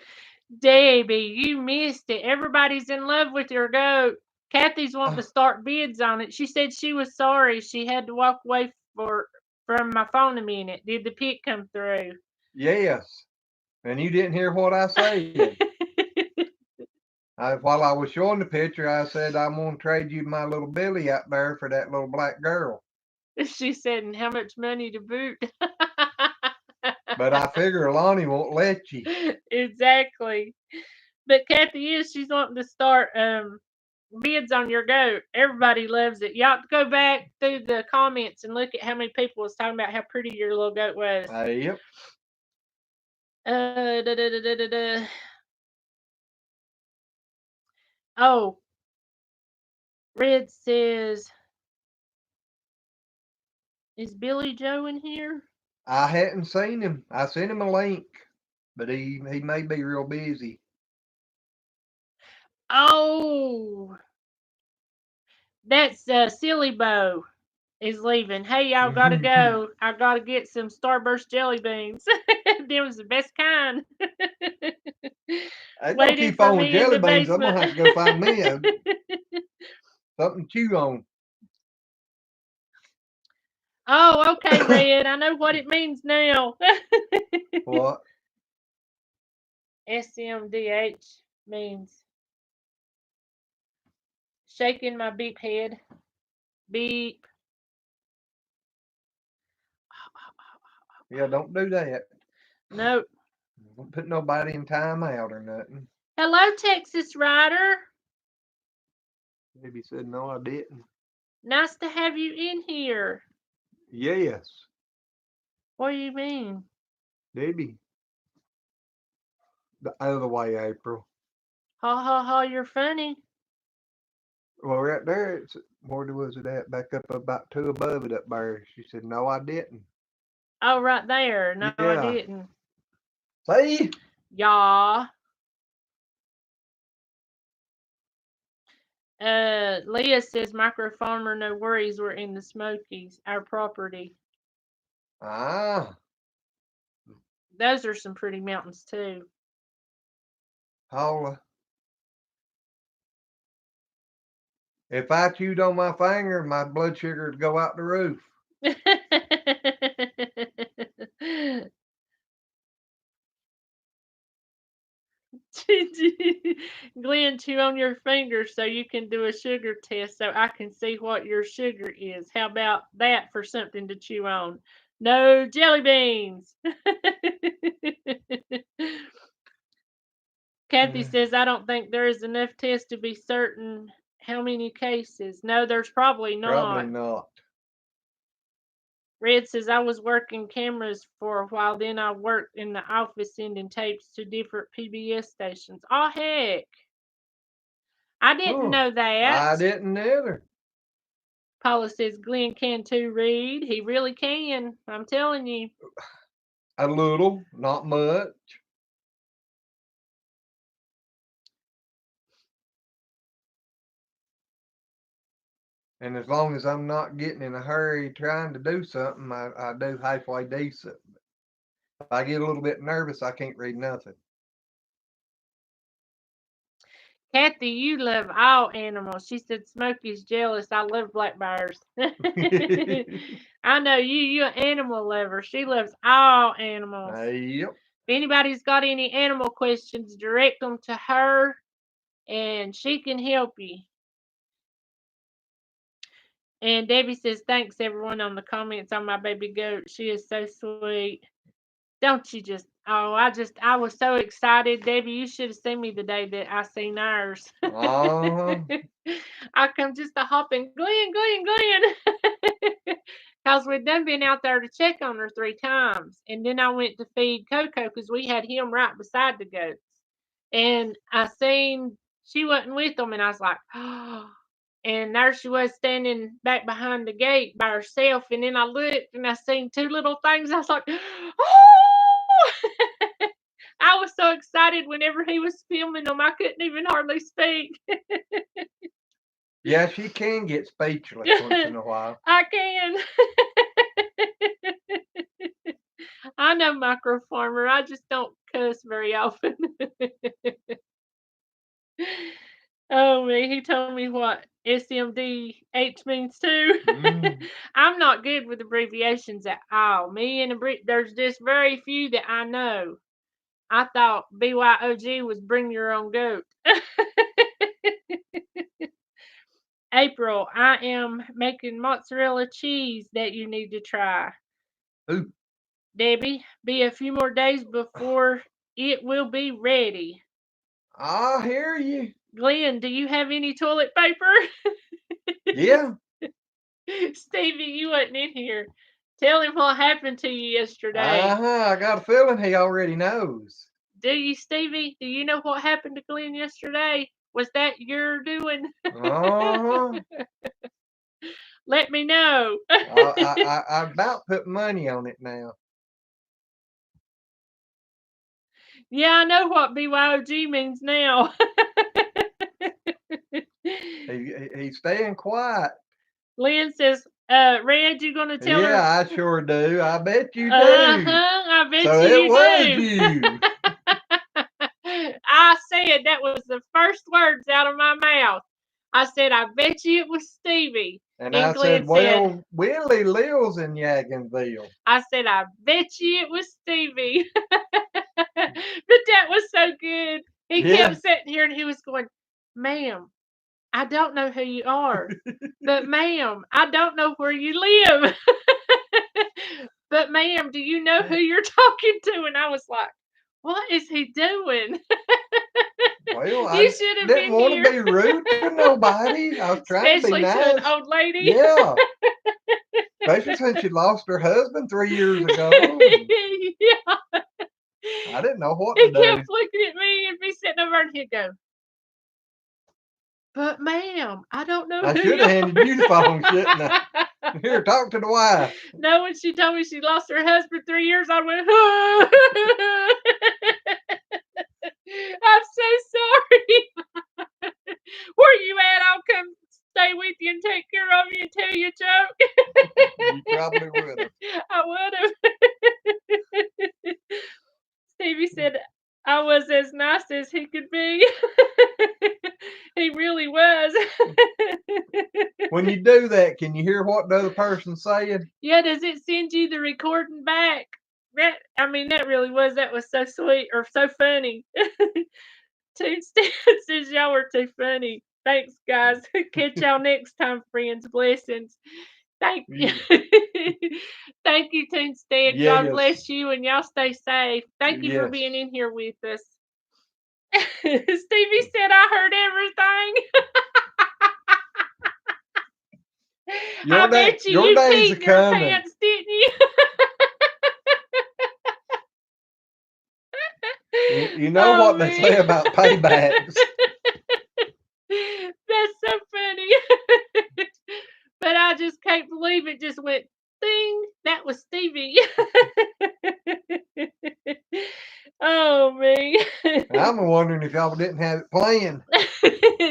Debbie, you missed it. Everybody's in love with your goat. Kathy's wanting to start bids on it. She said she was sorry she had to walk away from my phone a minute. Did the pic come through? Yes. And you didn't hear what I said. While I was showing the picture, I said, I'm going to trade you my little Billy out there for that little black girl. She said, and how much money to boot? But I figure Lonnie won't let you. Exactly. But Kathy she's wanting to start bids on your goat. Everybody loves it. Y'all go back through the comments and look at how many people was talking about how pretty your little goat was. Yep. Da, da, da, da, da, da. Oh, Red says, is Billy Joe in here? I hadn't seen him. I sent him a link, but he may be real busy. Oh, that's Silly Bo is leaving. Hey, y'all gotta go. I gotta get some Starburst jelly beans. Them was the best kind. I don't Waiting keep for on with me in jelly the beans. I'm basement. gonna have to go find me something to chew on. Oh, okay, Red. I know what it means now. What? SMDH means shaking my beep head. Beep. Yeah, don't do that. Nope. Don't put nobody in time out or nothing. Hello, Texas Rider. Maybe said no, I didn't. Nice to have you in here. Yes, What do you mean? Debbie. The other way, April. Ha ha ha, you're funny. Well, right there, it's where was it at? Back up about two above it up there. She said, no, I didn't. Oh, right there. No, I Yeah. didn't. See? Yeah. Leah says micro farmer, no worries. We're in the Smokies, our property. Ah. Those are some pretty mountains too. Paula. If I chewed on my finger, my blood sugar would go out the roof. Glenn, chew on your fingers so you can do a sugar test so I can see what your sugar is. How about that for something to chew on? No jelly beans. Kathy says, I don't think there is enough tests to be certain how many cases. No, there's probably not. Probably not. Red says, I was working cameras for a while, then I worked in the office sending tapes to different PBS stations. Oh, heck. I didn't know that. I didn't either. Paula says, Glenn can too read. He really can. I'm telling you. A little, not much. And as long as I'm not getting in a hurry trying to do something, I do halfway decent. If I get a little bit nervous, I can't read nothing. Kathy, you love all animals. She said, Smokey's jealous. I love black bears. I know you're an animal lover. She loves all animals. Yep. If anybody's got any animal questions, direct them to her and she can help you. And Debbie says, thanks everyone on the comments on my baby goat. She is so sweet. Don't you just, oh, I was so excited. Debbie, you should have seen me the day that I seen ours. Uh-huh. I come just a hopping, Glenn. Because we'd done been out there to check on her 3 times. And then I went to feed Coco because we had him right beside the goats. And I seen she wasn't with them, and I was like, oh. And there she was standing back behind the gate by herself. And then I looked and I seen 2 little things. I was like, oh! I was so excited whenever he was filming them. I couldn't even hardly speak. Yeah, she can get speechless once in a while. I can. I know Micro Farmer. I just don't cuss very often. Oh man, he told me what SMDH means too. I'm not good with abbreviations at all. Me and there's just very few that I know. I thought BYOG was bring your own goat. April, I am making mozzarella cheese that you need to try. Ooh. Debbie, be a few more days before it will be ready. I hear you. Glenn, do you have any toilet paper? Yeah. Stevie, you wasn't in here. Tell him what happened to you yesterday. I got a feeling he already knows. Do you, Stevie? Do you know what happened to Glenn yesterday? Was that your doing? Uh-huh. Let me know. I about put money on it now. Yeah, I know what BYOG means now. He's staying quiet. Lynn says, Red, you gonna tell her? Yeah, I sure do. I bet you do. I bet So you it was do. you. I said that was the first words out of my mouth. I said, I bet you it was Stevie. And And I Glenn said, well, Willie lives in Yagginville. I said, I bet you it was Stevie. But that was so good. He kept sitting here and he was going, ma'am, I don't know who you are. But ma'am, I don't know where you live. But ma'am, do you know who you're talking to? And I was like, what is he doing? Well, You I should have didn't been want here. to be rude to nobody. I was trying Especially to be nice. to an old lady. Yeah. Especially since she lost her husband 3 years ago. Yeah. I didn't know what to He do. kept looking at me and be sitting over and he'd go, but ma'am, I don't know I who should you have handed you the phone, shouldn't I? Here, talk to the wife. No, when she told me she lost her husband 3 years, I went, I'm so sorry. Where you at? I'll come stay with you and take care of you and tell you a joke. You probably would have. I would have. Stevie said I was as nice as he could be. He really was. When you do that, can you hear what the other person's saying? Yeah, does it send you the recording back? That really was. That was so sweet or so funny. Toonstead says y'all were too funny. Thanks, guys. Catch y'all next time, friends. Blessings. Thank you. Thank you, Toonstead. Yes. God bless you and y'all stay safe. Thank you for Yes. being in here with us. Stevie said I heard everything. I bet you peed in your pants, didn't you? You know what they say about paybacks. That's so funny. But I just can't believe it just went ding. That was Stevie. Oh, man. I'm wondering if y'all didn't have it playing.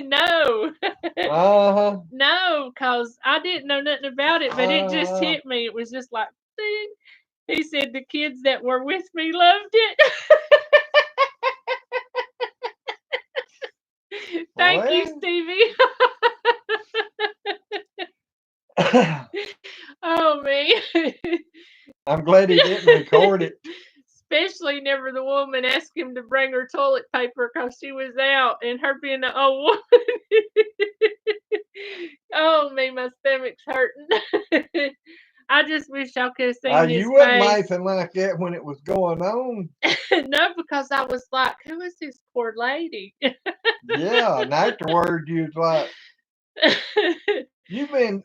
No. Uh-huh. No, because I didn't know nothing about it, but it just hit me. It was just like, ding. He said the kids that were with me loved it. Thank you, Stevie. Oh, man. I'm glad he didn't record it. Especially never the woman asked him to bring her toilet paper because she was out, and her being an old woman. Oh, me, my stomach's hurting. I just wish y'all could have seen his You wasn't face. laughing like that when it was going on. No, because I was like, who is this poor lady? Yeah, and afterwards you was like, you been,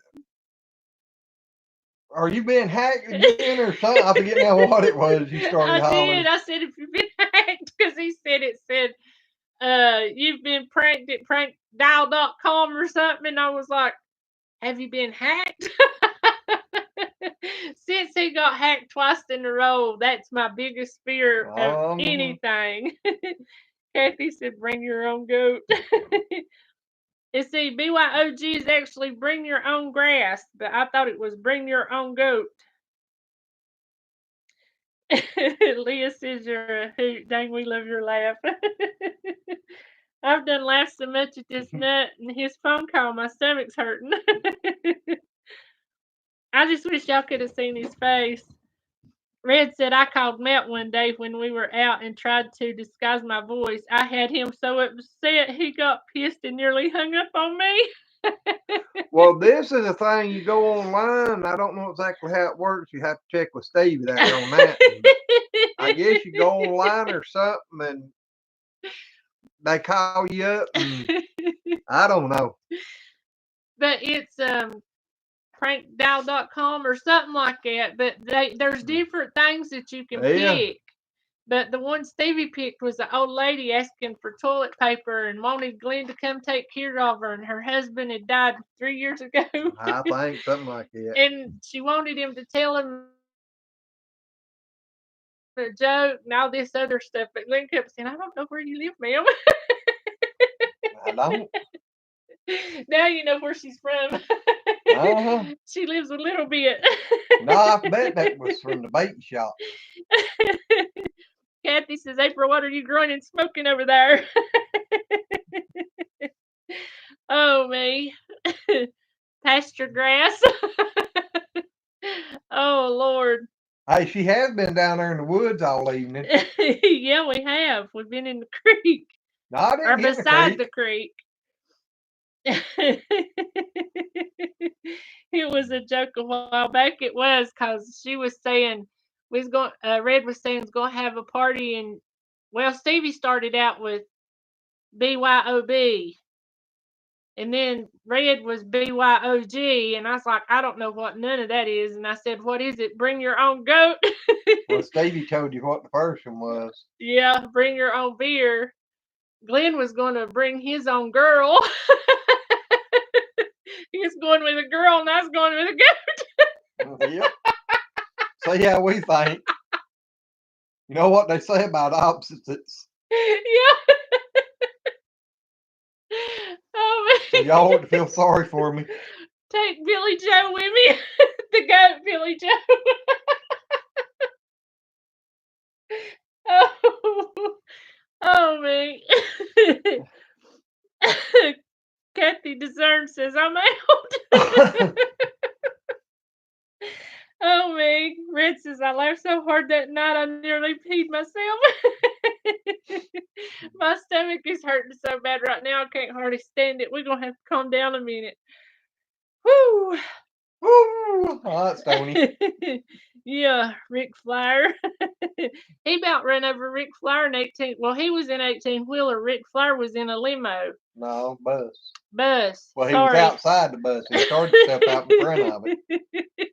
are you being hacked again or something? I forget now what it was. You started I hollering. did. I said, if you've been hacked, because he said it said, you've been pranked at prankdial.com or something. And I was like, have you been hacked? Since he got hacked twice in a row, that's my biggest fear of anything. Kathy said, bring your own goat. And see, BYOG is actually bring your own grass, but I thought it was bring your own goat. Leah says you're a hoot. Dang, we love your laugh. I've done laughed so much at this nut and his phone call, my stomach's hurting. I just wish y'all could have seen his face. Red said I called Matt one day when we were out and tried to disguise my voice. I had him so upset he got pissed and nearly hung up on me. Well, this is the thing. You go online. I don't know exactly how it works. You have to check with Stevie there on that. But I guess you go online or something and they call you up and I don't know. But it's prankdial.com or something like that. But there's different things that you can pick. But the one Stevie picked was an old lady asking for toilet paper and wanted Glenn to come take care of her, and her husband had died 3 years ago. I think something like that. And she wanted him to tell him a joke and all this other stuff. But Glenn kept saying, I don't know where you live, ma'am. I don't. Now you know where she's from. She lives a little bit. No, I bet that was from the bait shop. Kathy says, April, what are you growing and smoking over there? Oh, me. Pasture grass. Oh, Lord. Hey, she has been down there in the woods all evening. Yeah, we have. We've been in the creek. No, I didn't Or get in the beside creek. the creek. It was a joke a while back. It was because she was saying Red was saying was going to have a party, and well, Stevie started out with BYOB, and then Red was BYOG, and I was like, I don't know what none of that is, and I said, what is it? Bring your own goat. Well, Stevie told you what the first one was. Yeah, bring your own beer. Glenn was going to bring his own girl. He was going with a girl, and I was going with a goat. Yep. See how we think. You know what they say about opposites. Yeah. Oh, So y'all want to feel sorry for me. Take Billy Joe with me. The goat Billy Joe. Oh, oh me. Kathy Discern says I'm out. Oh me. Red says I laughed so hard that night I nearly peed myself. My stomach is hurting so bad right now I can't hardly stand it. We're gonna have to calm down a minute. Whoo! Woo! Oh, that's Tony. Yeah, Rick Flair. He about ran over Rick Flair in 18. Well, he was in 18-wheeler. Rick Flair was in a limo. No, bus. Bus. Well, he Sorry. was outside the bus. He started himself out in front of it.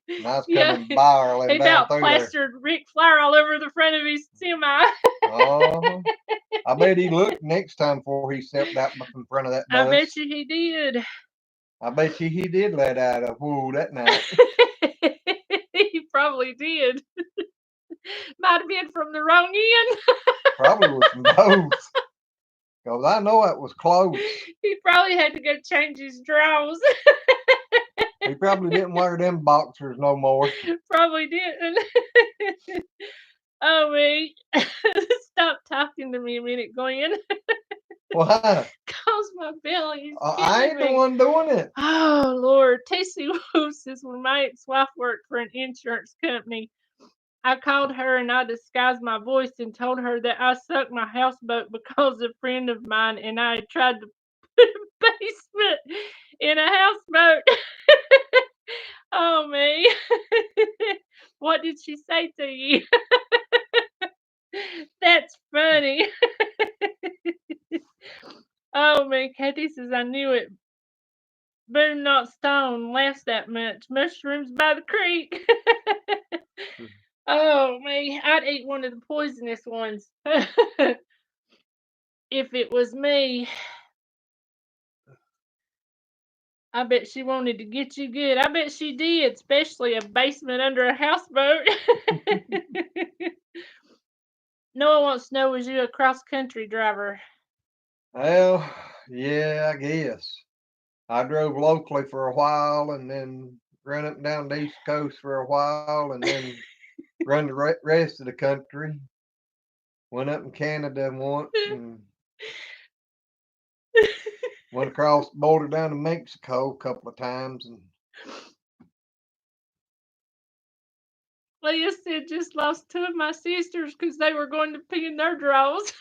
And I was coming barreling he down about through plastered Ric Flair all over the front of his semi. I bet he looked next time before he stepped out in front of that bus. I bet you he did. I bet you he did let out a whoo that night. He probably did. Might have been from the wrong end. Probably was from both. Because I know it was close. He probably had to go change his drawers. He probably didn't wear them boxers no more. Probably didn't. Oh, me. Stop talking to me a minute, Glenn. Why? Cause my belly is I ain't me. the one doing it. Oh, Lord. TC Wolf says when my ex-wife worked for an insurance company, I called her and I disguised my voice and told her that I sucked my houseboat because a friend of mine and I had tried to put a basement in a houseboat. Oh, me. What did she say to you? That's funny. Oh, man. Kathy says, I knew it. Boom, not stone. Laughs that much. Mushrooms by the creek. Oh, me. I'd eat one of the poisonous ones. If it was me. I bet she wanted to get you good. I bet she did, especially a basement under a houseboat. Noah wants to know, was you a cross-country driver? Well, yeah, I guess. I drove locally for a while and then run up and down the East Coast for a while and then run the rest of the country. Went up in Canada once and went across the border down to Mexico a couple of times. And Leah said, just lost two of my sisters because they were going to pee in their drawers.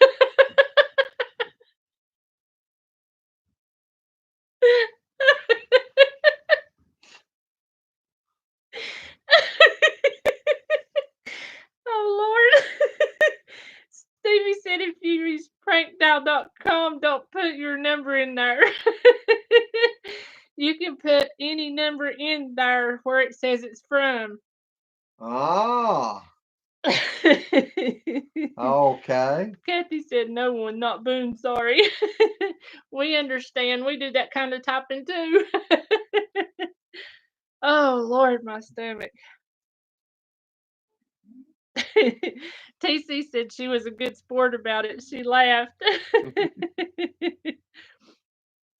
Oh, Lord. Stevie said, if you use prankdial.com, don't put your number in there. You can put any number in there where it says it's from. okay. Kathy said, no one, not Boone, sorry. We understand. We do that kind of typing too. Oh, Lord, my stomach. TC said she was a good sport about it. She laughed.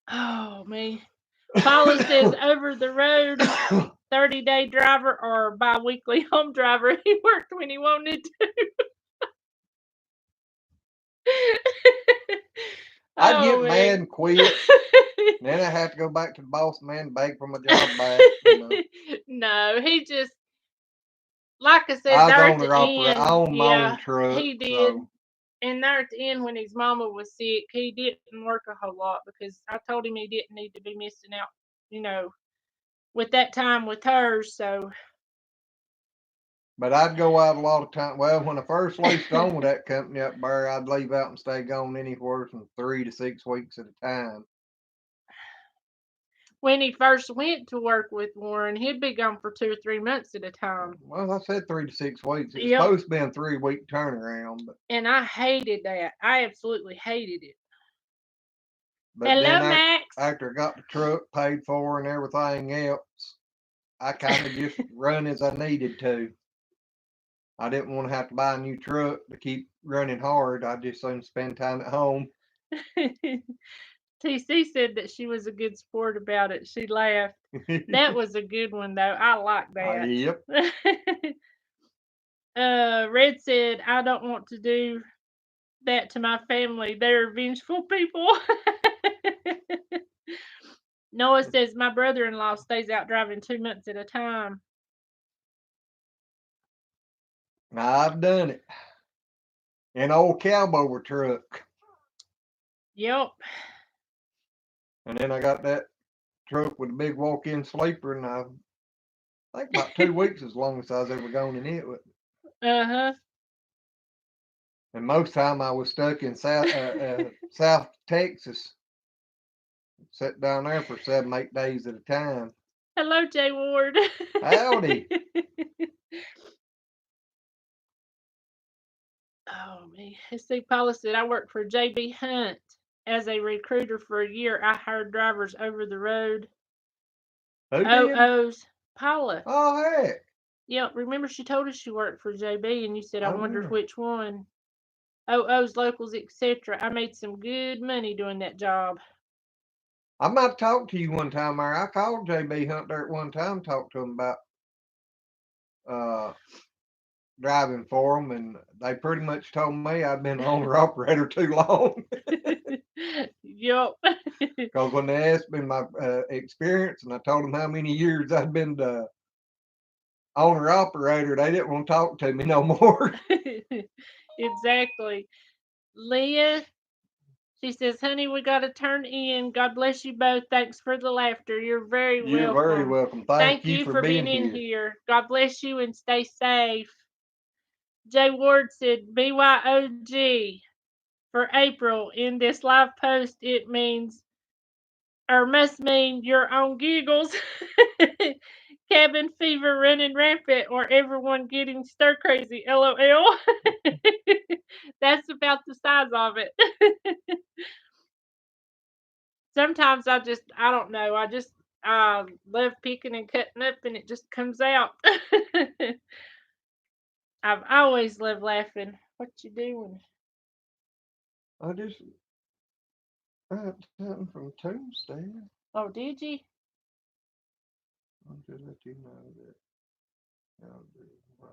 Oh, me. Paula says over the road 30-day driver or bi-weekly home driver. He worked when he wanted to. I'd get Oh, mad man. and quit. Then I have to go back to the boss man and beg for my job back. No, he just, like I said, I was there at owner the operator. I end, own my yeah, own truck. he did. So. And there at the end, when his mama was sick, he didn't work a whole lot because I told him he didn't need to be missing out, you know, with that time with her. So. But I'd go out a lot of time. Well, when I first leased on with that company up there, I'd leave out and stay gone anywhere from 3 to 6 weeks at a time. When he first went to work with Warren, he'd be gone for 2 or 3 months at a time. Well, I said 3 to 6 weeks. It's Yep. supposed to be a 3-week turnaround. But, And I hated that. I absolutely hated it. but Hello, then Max. after I got the truck paid for and everything else, I kind of just run as I needed to. I didn't want to have to buy a new truck to keep running hard. I just soon spend time at home. TC said that she was a good sport about it. She laughed. That was a good one, though. I like that. Yep. Red said, I don't want to do that to my family. They're vengeful people. Noah says, my brother-in-law stays out driving 2 months at a time. I've done it. An old cowboy truck. Yep. And then I got that truck with a big walk-in sleeper, and I think about 2 weeks as long as I was ever gone in it. Uh-huh. And most time I was stuck in South Texas, sat down there for 7, 8 days at a time. Hello, Jay Ward. Howdy. Oh, man. Let's see, Paula said, I worked for J.B. Hunt as a recruiter for a year. I hired drivers over the road. Who did? OOs. Paula. Oh, heck. Yeah, remember she told us she worked for JB and you said, I wondered Yeah. which one. OOs, locals, etc. I made some good money doing that job. I might have talked to you one time there. I called J.B. Hunt there at one time, talked to him about driving for them, and they pretty much told me I'd been owner operator too long. Yup. Because when they asked me my experience, and I told them how many years I'd been the owner operator, they didn't want to talk to me no more. Exactly. Leah, she says, honey, we got to turn in. God bless you both. Thanks for the laughter. You're very You're very welcome. welcome. Thank Thank you you for for being being in here. here. God bless you and stay safe. Jay Ward said, BYOG for April. In this live post, it means, or must mean, your own giggles. Cabin fever running rampant or everyone getting stir crazy. LOL. That's about the size of it. Sometimes I don't know. I love picking and cutting up and it just comes out. I've always loved laughing. What you doing? I just got something from Tombstone. Oh, did you? I'll just let you know that. I'll do one.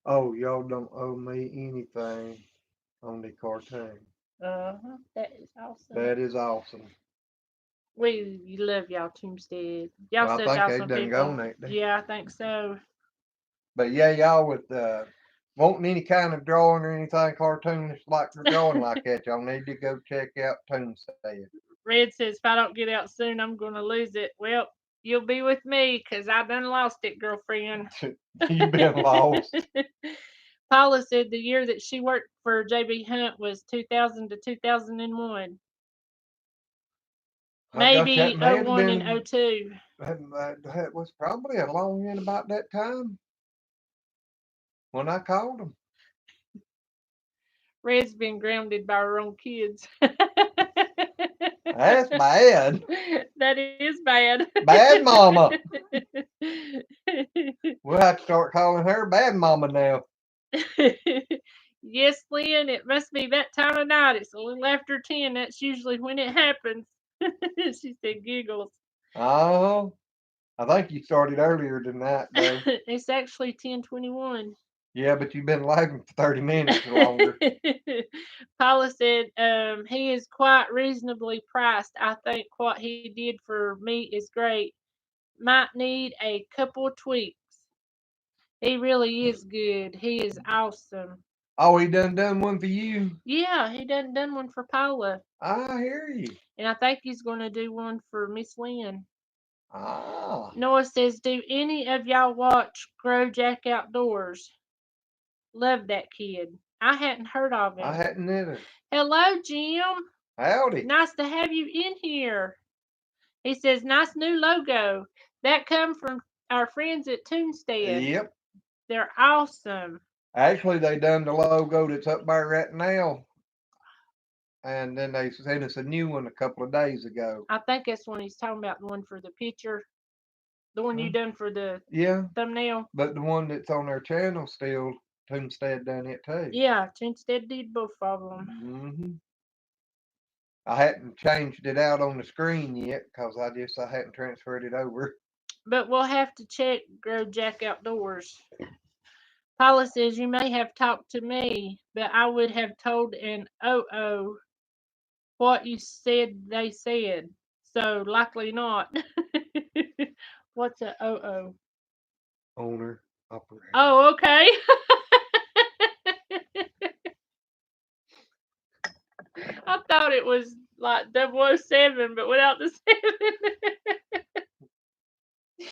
Oh, y'all don't owe me anything on the cartoon. Uh-huh. That is awesome. That is awesome. We love y'all, Tombstead. Y'all Well, I such think they awesome done people. gone, ain't they? Yeah, I think so. But yeah, y'all with wanting any kind of drawing or anything cartoonish like for drawing like that, y'all need to go check out Toonstead. Red says, if I don't get out soon, I'm going to lose it. Well, you'll be with me because I done lost it, girlfriend. You've been lost. Paula said the year that she worked for J.B. Hunt was 2000 to 2001. Maybe That may have 01 and been 02. that was probably along in about that time when I called them. Red's been grounded by her own kids. That's bad. That is bad. Bad mama. We'll have to start calling her Bad Mama now. Yes, Lynn, it must be that time of night. It's a little after 10. That's usually when it happens. She said, giggles. Oh, I think you started earlier than that, though. It's actually 10:21. Yeah, but you've been laughing for 30 minutes or longer. Paula said, he is quite reasonably priced. I think what he did for me is great. Might need a couple tweaks. He really is good. He is awesome. Oh, he done one for you. Yeah, he done one for Paula. I hear you. And I think he's going to do one for Miss Lynn. Ah, Noah says, do any of y'all watch Grow Jack Outdoors? Love that kid. I hadn't heard of I him. hadn't either. Hello, Jim. Howdy. Nice to have you in here. He says, nice new logo. That come from our friends at Toonstead. Yep. They're awesome. Actually, they done the logo that's up there right now, and then they sent us a new one a couple of days ago. I think that's when he's talking about the one for the picture. The one you done for the Yeah, thumbnail. but the one that's on their channel still, Toonstead done it too. Yeah, Toonstead did both of them. Hmm. I hadn't changed it out on the screen yet because I hadn't transferred it over. But we'll have to check Grow Jack Outdoors. Paula says you may have talked to me, but I would have told an oh what you said they said. So likely not. What's a oh? Owner, operator. Oh, okay. I thought it was like 007, but without the 7.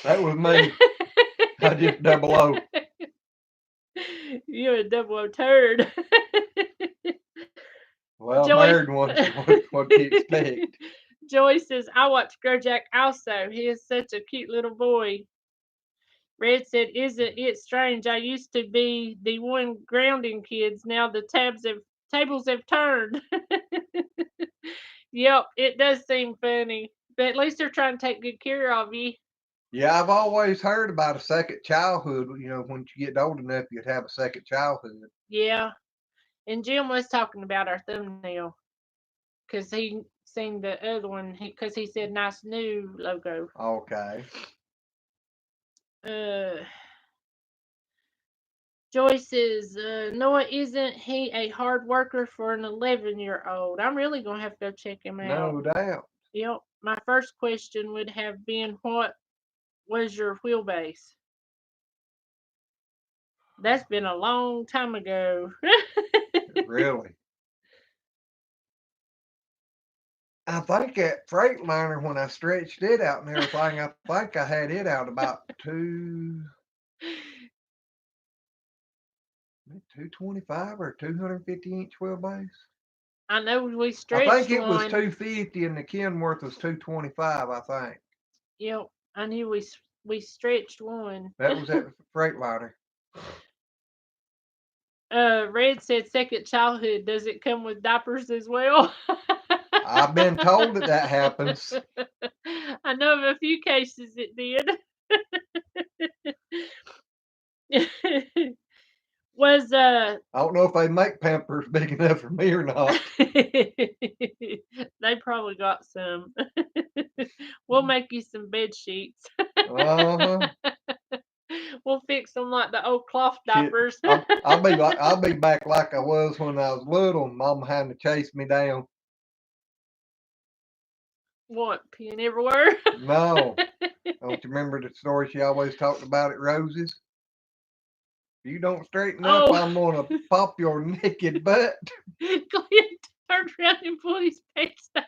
That was me. I just double O. You're a double O turd. Well, Joy. married one, so what do you expect? Joy says, I watch Grojack also. He is such a cute little boy. Red said, isn't it strange? I used to be the one grounding kids. Now the tables have turned. Yep, it does seem funny. But at least they're trying to take good care of you. Yeah, I've always heard about a second childhood. You know, once you get old enough, you'd have a second childhood. Yeah. And Jim was talking about our thumbnail. Because he seen the other one. Because he said nice new logo. Okay. Joyce says, Noah, isn't he a hard worker for an 11-year-old? I'm really going to have to go check him out. No doubt. Yep, my first question would have been, what was your wheelbase? That's been a long time ago. Really? I think that Freightliner, when I stretched it out and everything, I think I had it out about 225 or 250 inch wheelbase. I know we I stretched think it was one. 250 and the Kenworth was 225, I think. Yep, I knew we stretched one. That was at Freightliner. Red said second childhood. Does it come with diapers as well? I've been told that that happens. I know of a few cases it did. Was I don't know if they make Pampers big enough for me or not. they probably got some. We'll make you some bed sheets. Uh-huh. We'll fix them like the old cloth Shit. diapers. I'll be back like I was when I was little and Mama had to chase me down. What, peeing everywhere? No. Don't you remember the story she always talked about at Rose's? If you don't straighten up, Oh, I'm gonna pop your naked butt. Glenn turned around and pulled his pants down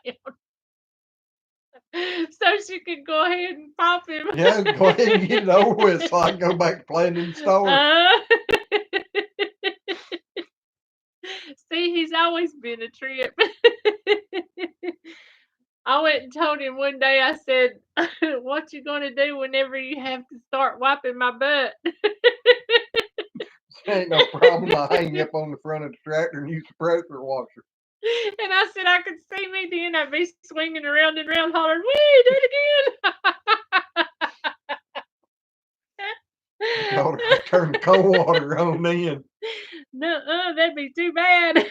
so she could go ahead and pop him. Yeah, go ahead and get it over with so I can go back to playing in the store. See, he's always been a trip. I went and told him one day, I said, what you gonna do whenever you have to start wiping my butt? Ain't no problem. I hang you up on the front of the tractor and use the pressure washer. And I said, I could see me then. I'd be swinging around and around, hollering, "Wee, do it again!" Y'all turn the cold water on then. No, that'd be too bad.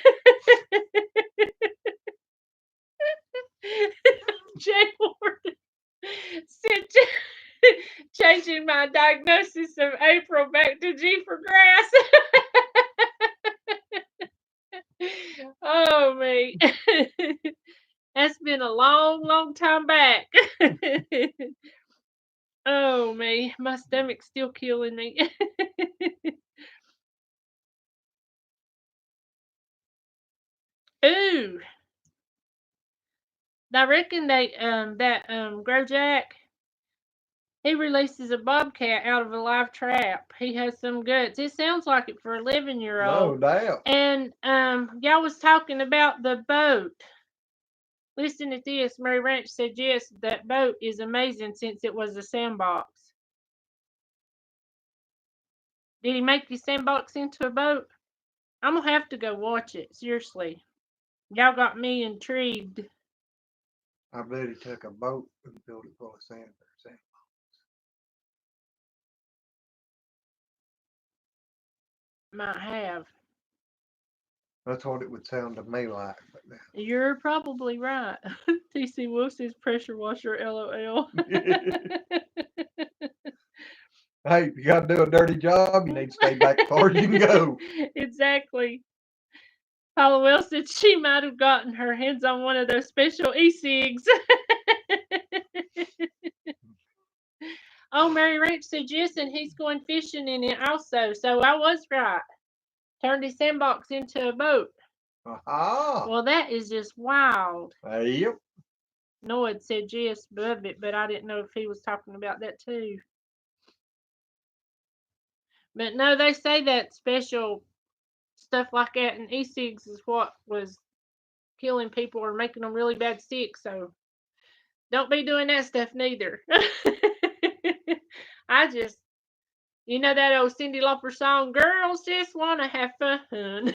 Jay Ward said, changing my diagnosis of April back to G for grass. Oh, me. That's been a long, long time back. Oh, me. My stomach's still killing me. Ooh. I reckon Grojack, he releases a bobcat out of a live trap. He has some guts. It sounds like it for an 11-year-old. No doubt. And y'all was talking about the boat. Listen to this. Mary Ranch said, yes, that boat is amazing since it was a sandbox. Did he make the sandbox into a boat? I'm going to have to go watch it. Seriously. Y'all got me intrigued. I bet he took a boat and built it full of sand. Might have. That's what it would sound to me like. But You're probably right. TC Wolf says pressure washer, LOL. hey, if you got to do a dirty job, you need to stay back as far as you can go. Exactly. Paula Wells said she might have gotten her hands on one of those special e-cigs. Oh, Mary Ranch said yes, and he's going fishing in it also. So I was right. Turned his sandbox into a boat. Aha. Well, that is just wild. Yep. Noah had said yes above it, but I didn't know if he was talking about that too. But no, they say that special stuff like that in e-cigs is what was killing people or making them really bad sick. So don't be doing that stuff neither. I just, you know that old Cyndi Lauper song, "Girls Just Wanna Have Fun."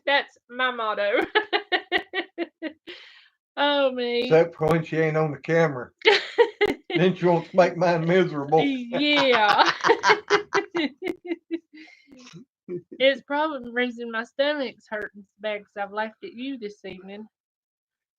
That's my motto. Oh, me. Except for when she ain't on the camera. Then she wants to make mine miserable. Yeah. It's probably the reason my stomach's hurting so bad because I've laughed at you this evening.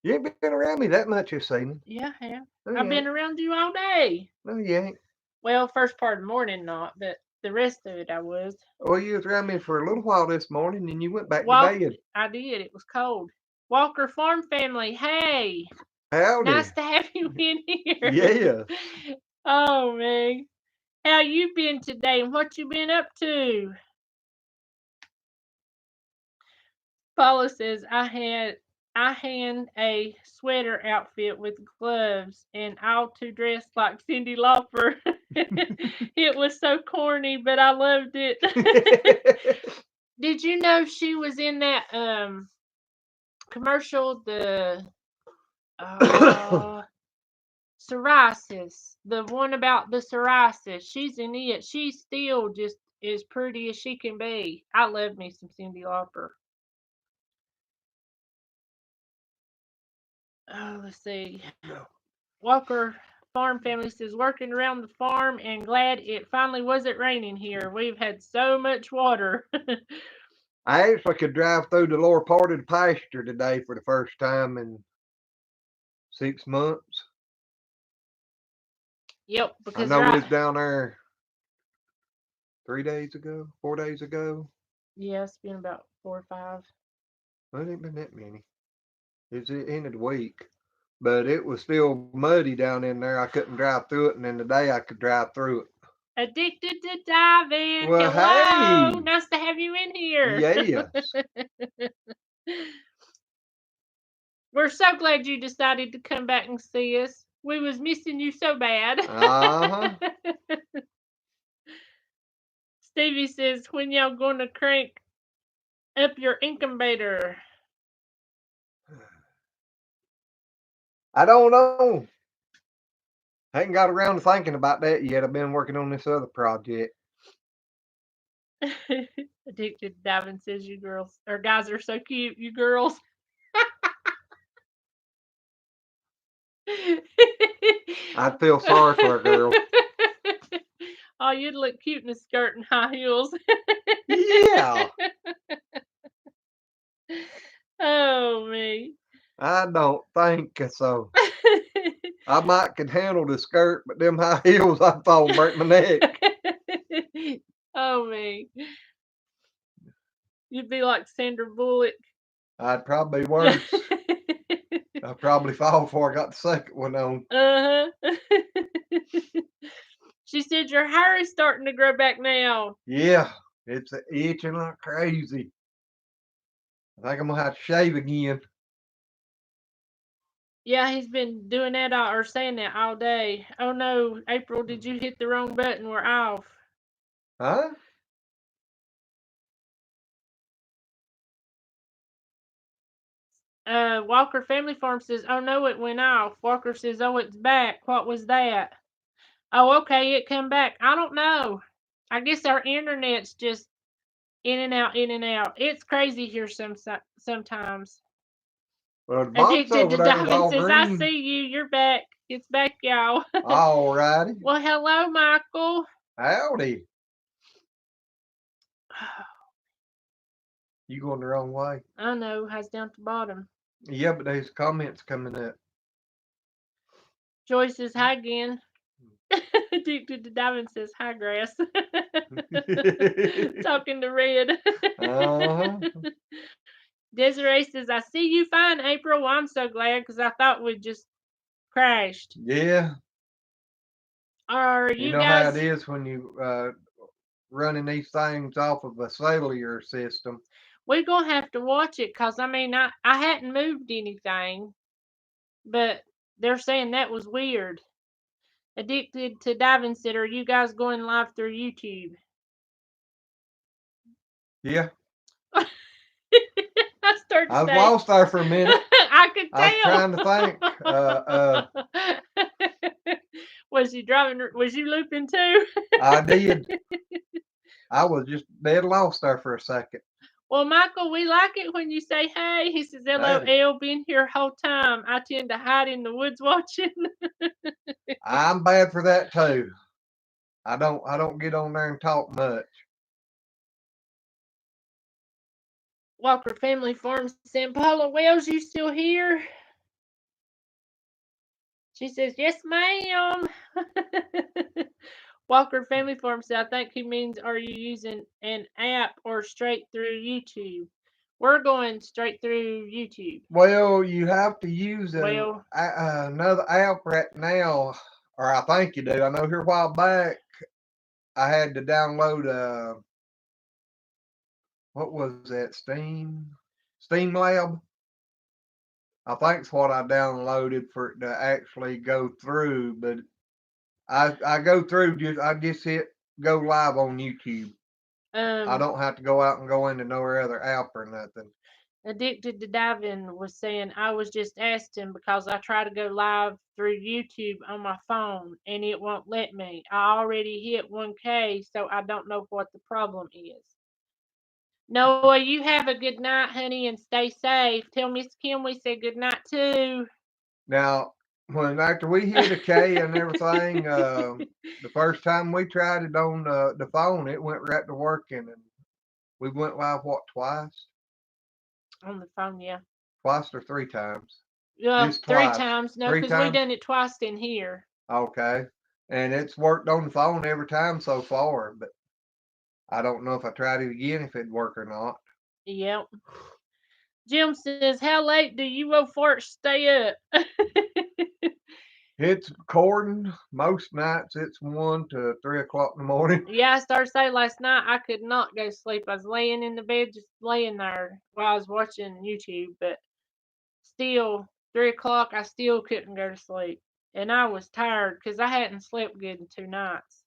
You ain't been around me that much this evening. Yeah, I have. No, I've been around you all day. No, you ain't. Well, first part of the morning not, but the rest of it I was. Well, you was around me for a little while this morning and you went back Well, to bed. I did. It was cold. Walker Farm family, hey. Howdy. Nice to have you in here. Yes. Oh, man. How you been today and what you been up to? Paula says, I hand a sweater outfit with gloves and all to dress like Cyndi Lauper. It was so corny, but I loved it. Did you know she was in that commercial, the psoriasis, the one about the psoriasis? She's in it. She's still just as pretty as she can be. I love me some Cyndi Lauper. Oh, let's see. Walker Farm family says, working around the farm and glad it finally wasn't raining here. We've had so much water. I actually could drive through the lower part of the pasture today for the first time in 6 months. Yep, I because know we was down there 3 days ago, 4 days ago. Yeah, it's been about 4 or 5. Well, it ain't been that many. It's the end of the week. But it was still muddy down in there. I couldn't drive through it, and then today I could drive through it. Addicted to diving. Well, Hello. hey. Nice to have you in here. Yes. We're so glad you decided to come back and see us. We was missing you so bad. Uh-huh. Stevie says, when y'all gonna crank up your incubator? I don't know. I ain't got around to thinking about that yet. I've been working on this other project. Addicted to diving says, you girls or guys are so cute, you girls. I'd feel sorry for a girl. Oh, you'd look cute in a skirt and high heels. Yeah. Oh, me. I don't think so. I might could handle the skirt, but them high heels, I'd fall and break my neck. Oh, me. You'd be like Sandra Bullock. I'd probably be worse. I'd probably fall before I got the second one on. Uh-huh. She said your hair is starting to grow back now. Yeah, it's itching like crazy. I think I'm gonna have to shave again. Yeah, he's been doing that or saying that all day. Oh no, April, did you hit the wrong button? We're off. Huh? Walker Family Farm says, oh no, it went off. Walker says, oh, it's back. What was that? Oh, okay, it come back. I don't know. I guess our internet's just in and out, in and out. It's crazy here sometimes. Well, the box Addicted over to there is diving all says, I green. see you. You're back. It's back, y'all. All righty. Well, hello, Michael. Howdy. You going the wrong way. I know, has down at the bottom. Yeah, but there's comments coming up. Joyce says, hi again. Addicted to diving says, hi, grass. Talking to Red. Uh-huh. Desiree says, I see you fine, April. Well, I'm so glad because I thought we'd just crashed. Yeah. Are You you know how guys it is when you running these things off of a cellular system. we're gonna have to watch it because I mean I hadn't moved anything, but they're saying that was weird. Addicted to diving said, are you guys going live through YouTube? Yeah. I started to I was say lost there for a minute. I could I was tell. trying to think. Was you driving? Was you looping too? I did. I was just dead lost there for a second. Well, Michael, we like it when you say hey. He says, LOL, been here whole time. I tend to hide in the woods watching. I'm bad for that too. I don't get on there and talk much. Walker Family Farms saying, Paula Wells, you still here? She says, yes, ma'am. Walker Family Farm says, I think he means, are you using an app or straight through YouTube? We're going straight through YouTube. Well, you have to use Well, another app right now, or I think you do. I know here a while back I had to download what was that? Steam Lab. I think's what I downloaded for it to actually go through, but I go through I just hit go live on YouTube. I um, don't have to go out and go into no other app or nothing. Addicted to Diving was saying I was just asking because I try to go live through YouTube on my phone and it won't let me. I already hit 1K, so I don't know what the problem is. Noah, you have a good night, honey, and stay safe. Tell Miss Kim we said good night too. Now, when after we hit a K and everything, the first time we tried it on the phone, it went right to working, and we went live what On the phone, yeah. twice or three times, Yeah, just three twice, times. No, three because we times. done it twice in here. Okay, and it's worked on the phone every time so far, but I don't know if I tried it again if it'd work or not. Yep. Jim says, how late do you old farts stay up? It's recording most nights. It's 1 to 3 o'clock in the morning. Yeah, I started saying last night I could not go to sleep. I was laying in the bed, just laying there while I was watching YouTube, but still, 3 o'clock, I still couldn't go to sleep. And I was tired because I hadn't slept good in 2 nights.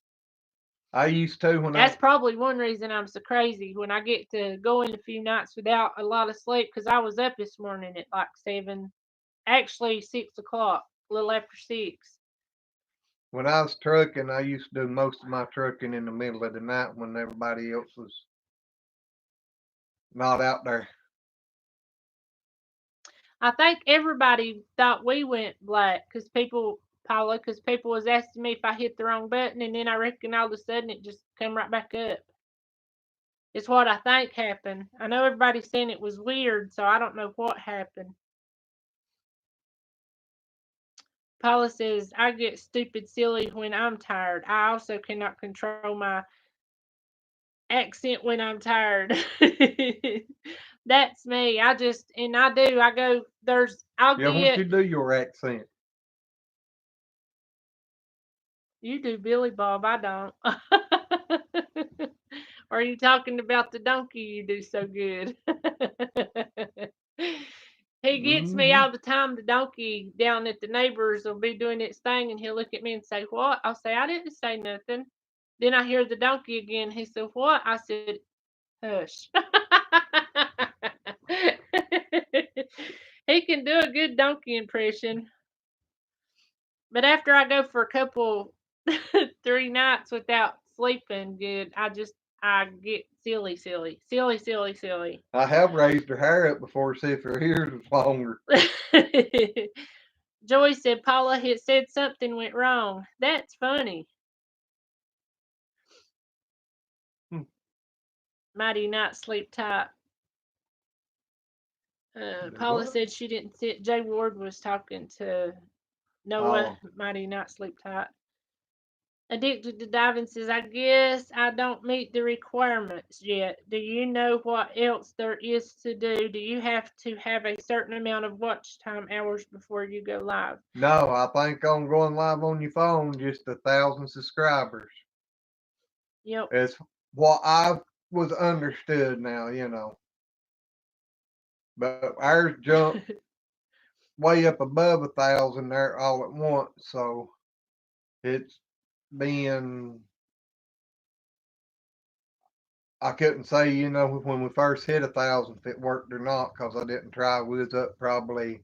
I used to when I That's probably one reason I'm so crazy when I get to go in a few nights without a lot of sleep because I was up this morning at like 7, actually 6 o'clock, a little after 6. when I was trucking. I used to do most of my trucking in the middle of the night when everybody else was not out there. I think everybody thought we went black because Paula, because people was asking me if I hit the wrong button, and then I reckon all of a sudden it just come right back up. It's what I think happened. I know everybody's saying it was weird, so I don't know what happened. Paula says, I get stupid silly when I'm tired. I also cannot control my accent when I'm tired. That's me. I go, I'll Yeah, won't get, you do your accent? you do Billy Bob, I don't. Are you talking about the donkey you do so good? He gets me Hmm. all the time. The donkey down at the neighbors will be doing its thing, and he'll look at me and say, "What?" I'll say, "I didn't say nothing." Then I hear the donkey again. He said, "What?" I said, "Hush." He can do a good donkey impression. But after I go for a couple, 3 nights without sleeping good, I get silly, silly, silly, silly, silly. I have raised her hair up before to see if her ears was longer. Joy said Paula had said something went wrong. That's funny. Hmm. Mighty not sleep tight. Do Paula what? said she didn't sit. Jay Ward was talking to Noah. Oh, Mighty not sleep tight. Addicted to diving says, I guess I don't meet the requirements yet. Do you know what else there is to do? Do you have to have a certain amount of watch time hours before you go live? no, I think on going live on your phone, just 1,000 subscribers. Yep. It's what I was understood now. But ours jumped way up above 1,000 there all at once. So it's been, I couldn't say, when we first hit 1,000 if it worked or not because I didn't try. We was up probably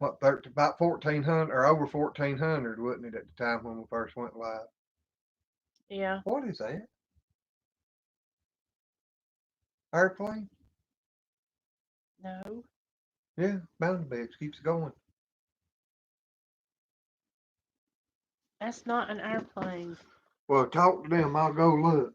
about 1,400 or over 1,400, wasn't it, at the time when we first went live? Yeah. What is that? Airplane? No, Yeah, bound beds keeps going. that's not an airplane. Well, talk to them. I'll go look.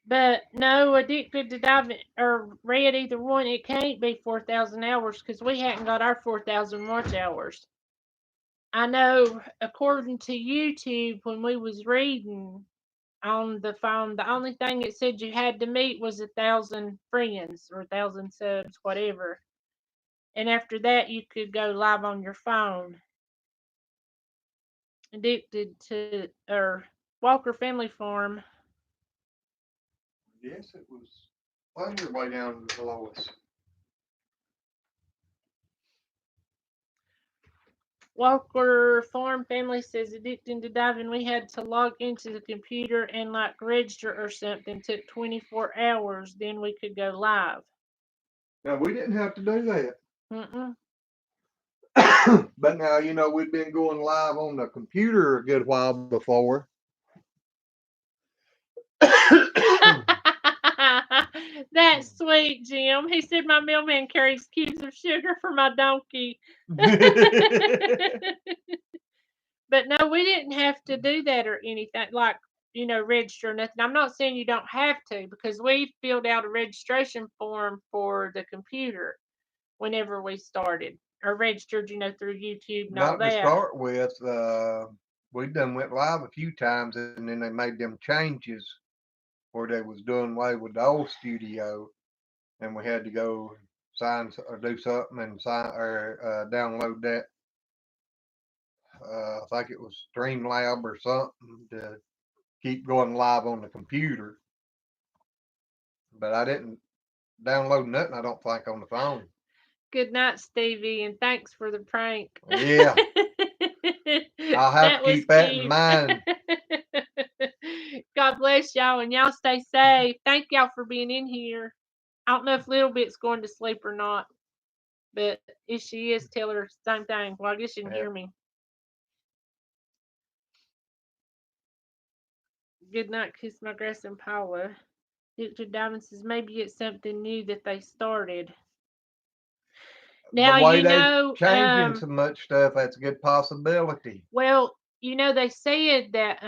But no, addicted to diving or read either one. It can't be 4,000 hours because we hadn't got our 4,000 watch hours. I know according to YouTube, when we was reading, on the phone. The only thing it said you had to meet was 1,000 friends or 1,000 subs, whatever. And after that, you could go live on your phone. Addicted to or Walker Family Farm. Yes, it was. Find your way down to the lowest. Walker Farm family says addicted to diving. We had to log into the computer and like register or something. Took 24 hours. Then we could go live. Now we didn't have to do that. Mm-mm. But now, we've been going live on the computer a good while before. That's sweet, Jim. He said my mailman carries cubes of sugar for my donkey. But no, we didn't have to do that or anything, like, register or nothing. I'm not saying you don't have to, because we filled out a registration form for the computer whenever we started or registered, through YouTube and all Not to that. start with, we done went live a few times, and then they made them changes where they was doing away with the old studio, and we had to go sign or do something and sign or download that. I think it was Streamlab or something to keep going live on the computer. But I didn't download nothing, I don't think, on the phone. Good night, Stevie, and thanks for the prank. Yeah. I'll have That to was keep that in cute. mind. God bless y'all, and y'all stay safe. Thank y'all for being in here. I don't know if Little Bit's going to sleep or not, but if she is, tell her same thing. Well, I guess you can hear me. Good night, Kiss My Grass and Paula. Victor Diamond says maybe it's something new that they started. Now, The way they changing so much stuff, that's a good possibility. Well, they said that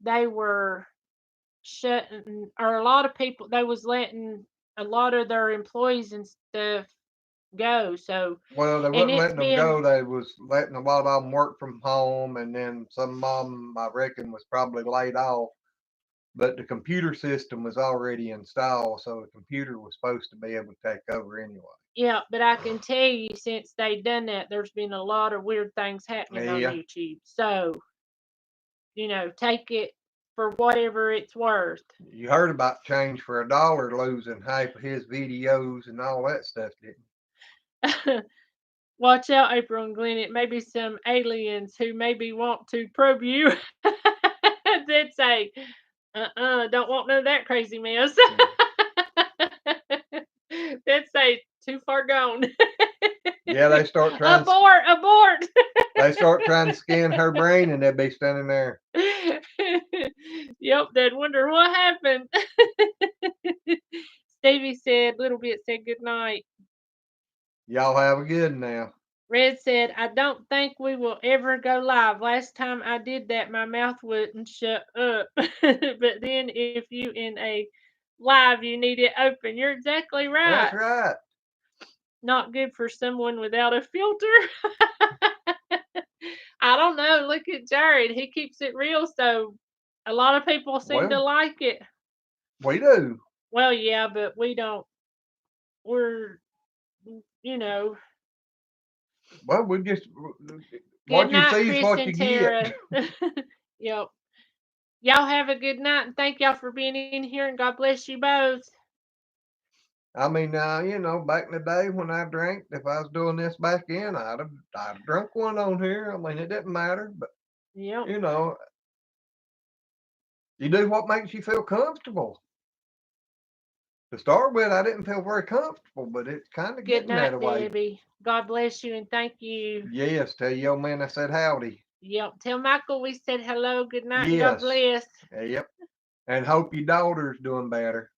they were shutting, or a lot of people, they was letting a lot of their employees and stuff go. So, Well, they and wasn't it's letting them been, go. They was letting a lot of them work from home, and then some of them, I reckon, was probably laid off. But the computer system was already installed, so the computer was supposed to be able to take over anyway. yeah, but I can tell you since they done that, there's been a lot of weird things happening on Yeah. YouTube. So, take it for whatever it's worth. You heard about Change for $1 losing half of his videos and all that stuff, didn't Watch out, April and Glenn. It may be some aliens who maybe want to probe you. That say, don't want none of that crazy mess. you? That say, too far gone. Yeah, they start trying. Abort. They start trying to scan her brain, and they'd be standing there. Yep, they'd wonder what happened. Stevie said, Little Bit said good night. Y'all have a good now. Red said, I don't think we will ever go live. Last time I did that, my mouth wouldn't shut up. But then if you in a live, you need it open. You're exactly right. That's right. Not good for someone without a filter. I don't know. Look at Jared. He keeps it real, so a lot of people seem to like it. We do. Well, yeah, but we don't. We're, you know. Well, we just Good what you night, see is Chris what and you Tara. get. Yep. Y'all have a good night, and thank y'all for being in here, and God bless you both. I mean, back in the day when I drank, if I was doing this back in, I'd drunk one on here. I mean, it didn't matter, but Yep. you do what makes you feel comfortable. To start with, I didn't feel very comfortable, but it's kind of Good getting that night, way. Debbie. God bless you, and thank you. Yes, tell your man I said howdy. Yep. Tell Michael we said hello, good night, and God Yes. bless. Yep. And hope your daughter's doing better.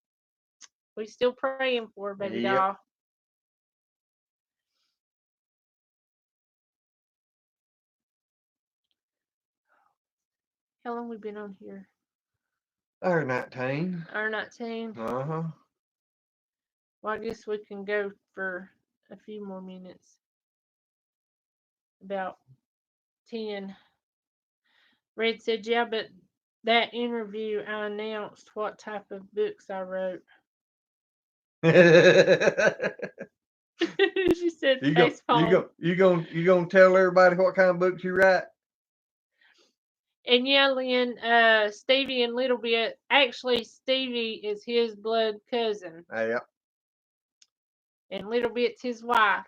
We still praying for her, baby Yep. doll. How long we been on here? Or 19. Or 19. Uh-huh. Well, I guess we can go for a few more minutes. About 10. Red said, yeah, but That interview, I announced what type of books I wrote. She said, "Face palm." You gonna tell everybody what kind of books you write? And yeah, Lynn, Stevie and Little Bit. Actually, Stevie is his blood cousin, Yeah. and Little Bit's his wife.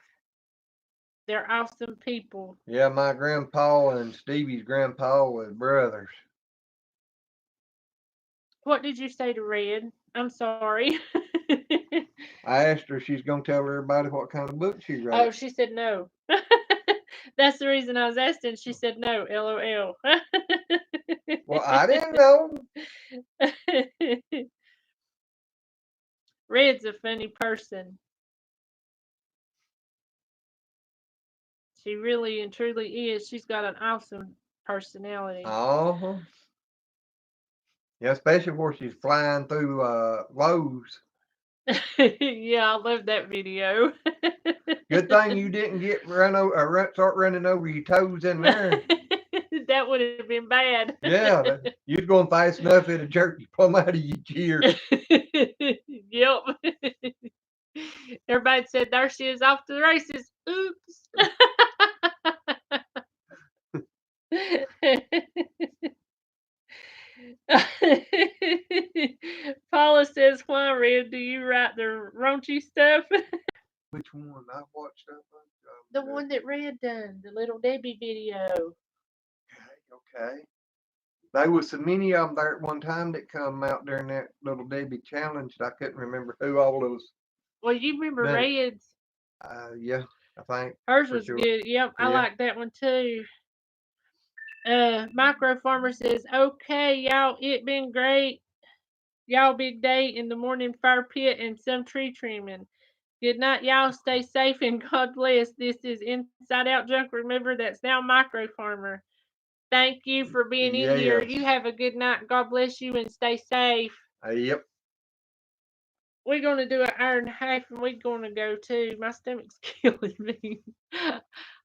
They're awesome people. Yeah, my grandpa and Stevie's grandpa was brothers. What did you say to Red? I'm sorry. I asked her if she's gonna tell everybody what kind of book she wrote. Oh, she said no. That's the reason I was asking. She said no. LOL. Well, I didn't know. Red's a funny person. She really and truly is. She's got an awesome personality. Oh. Yeah, especially where she's flying through Lowe's. Yeah, I love that video. Good thing you didn't get start running over your toes in there. That would have been bad. Yeah, you'd going fast enough it'd jerk you plumb out of your chair. Yep. Everybody said there she is off to the races. Oops. Paula says, "Why, Red, do you write the raunchy stuff?" Which one? I watched that one. The one that Red done, the Little Debbie video. Okay. There was so many of them there at one time that come out during that Little Debbie challenge. I couldn't remember who all those. Well, you remember Red's? Yeah, I think. Hers was sure. Good. Yep, I like that one too. Micro Farmer says, "Okay, y'all, it been great. Y'all big day in the morning fire pit and some tree trimming. Good night, y'all. Stay safe and God bless. This is Inside Out Junk Remover. That's now Micro Farmer. Thank you for being in here. You have a good night. God bless you and stay safe." Yep. We're going to do an hour and a half and we're going to go too. My stomach's killing me.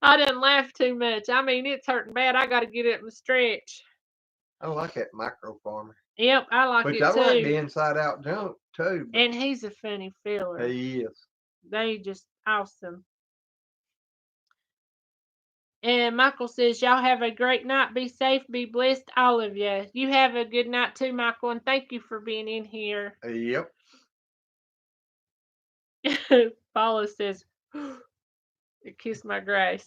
I didn't laugh too much. I mean, it's hurting bad. I got to get up and stretch. I like that Micro Farmer. Yep, I like it too. Which I like the Inside Out Junk too. And he's a funny fella. He is. They just awesome. And Michael says, "Y'all have a great night. Be safe. Be blessed, all of you." You have a good night too, Michael, and thank you for being in here. Yep. Paula says, "Kiss my grass."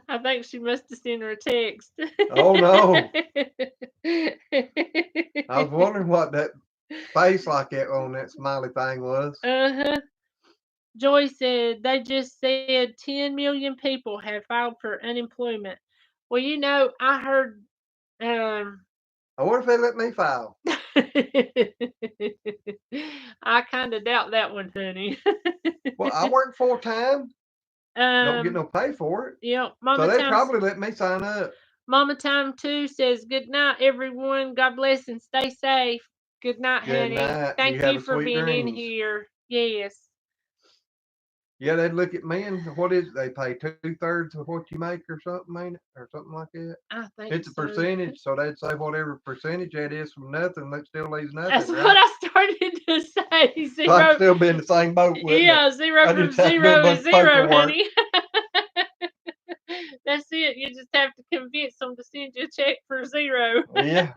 I think she must have sent her a text. Oh no. I was wondering what that face like that on that smiley thing was. Uh-huh. Joy said, "They just said 10 million people have filed for unemployment." Well, you know, I heard I wonder if they let me file. I kind of doubt that one, honey. Well, I work full time. Don't get no pay for it. Yeah, Mama so they Times, probably let me sign up. Mama Time 2 says, "Good night, everyone. God bless and stay safe." Good night, Good honey. night. Thank you for being in here. Yes. Yeah, they'd look at me and what is it? They pay 2/3 of what you make or something, ain't it? Or something like that. I think it's a percentage, so they'd say whatever percentage that is from nothing, that still leaves nothing. That's right? what I started to say. Zero. So I'd still be in the same boat with Yeah, 0 from 0 is 0, honey. That's it. You just have to convince them to send you a check for 0. Yeah.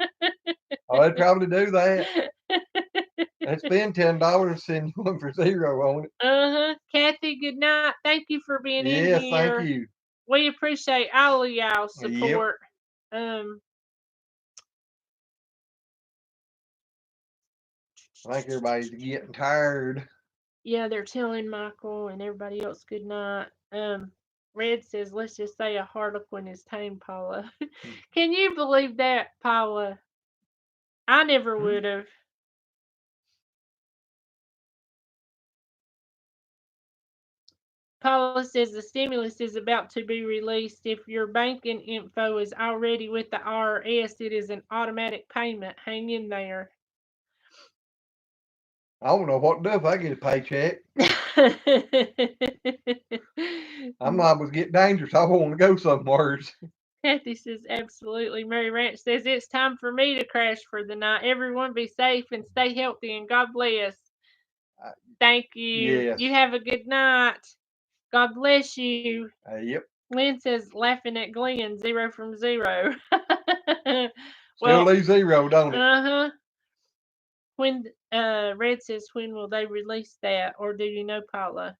Oh, they'd probably do that. They'd spend $10, send one for 0 on it. Uh-huh. Kathy, good night. Thank you for being in here. Yes, thank you. We appreciate all of y'all's support. Yep. I think everybody's getting tired. Yeah, they're telling Michael and everybody else good night. Red says, "Let's just say a harlequin is tame, Paula." Can you believe that, Paula? I never would have. Paula says the stimulus is about to be released. If your banking info is already with the IRS, it is an automatic payment. Hang in there. I don't know what to do if I get a paycheck. I'm liable to get dangerous. I want to go somewhere. Kathy says, absolutely. Mary Ranch says, it's time for me to crash for the night. Everyone be safe and stay healthy, and God bless. Uh, Thank you. yes. You have a good night. God bless you. Yep. Lynn says, laughing at Glenn, 0 from 0. Still Well, leaves 0, don't it? uh-huh. When Red says, when will they release that? Or do you know, Paula?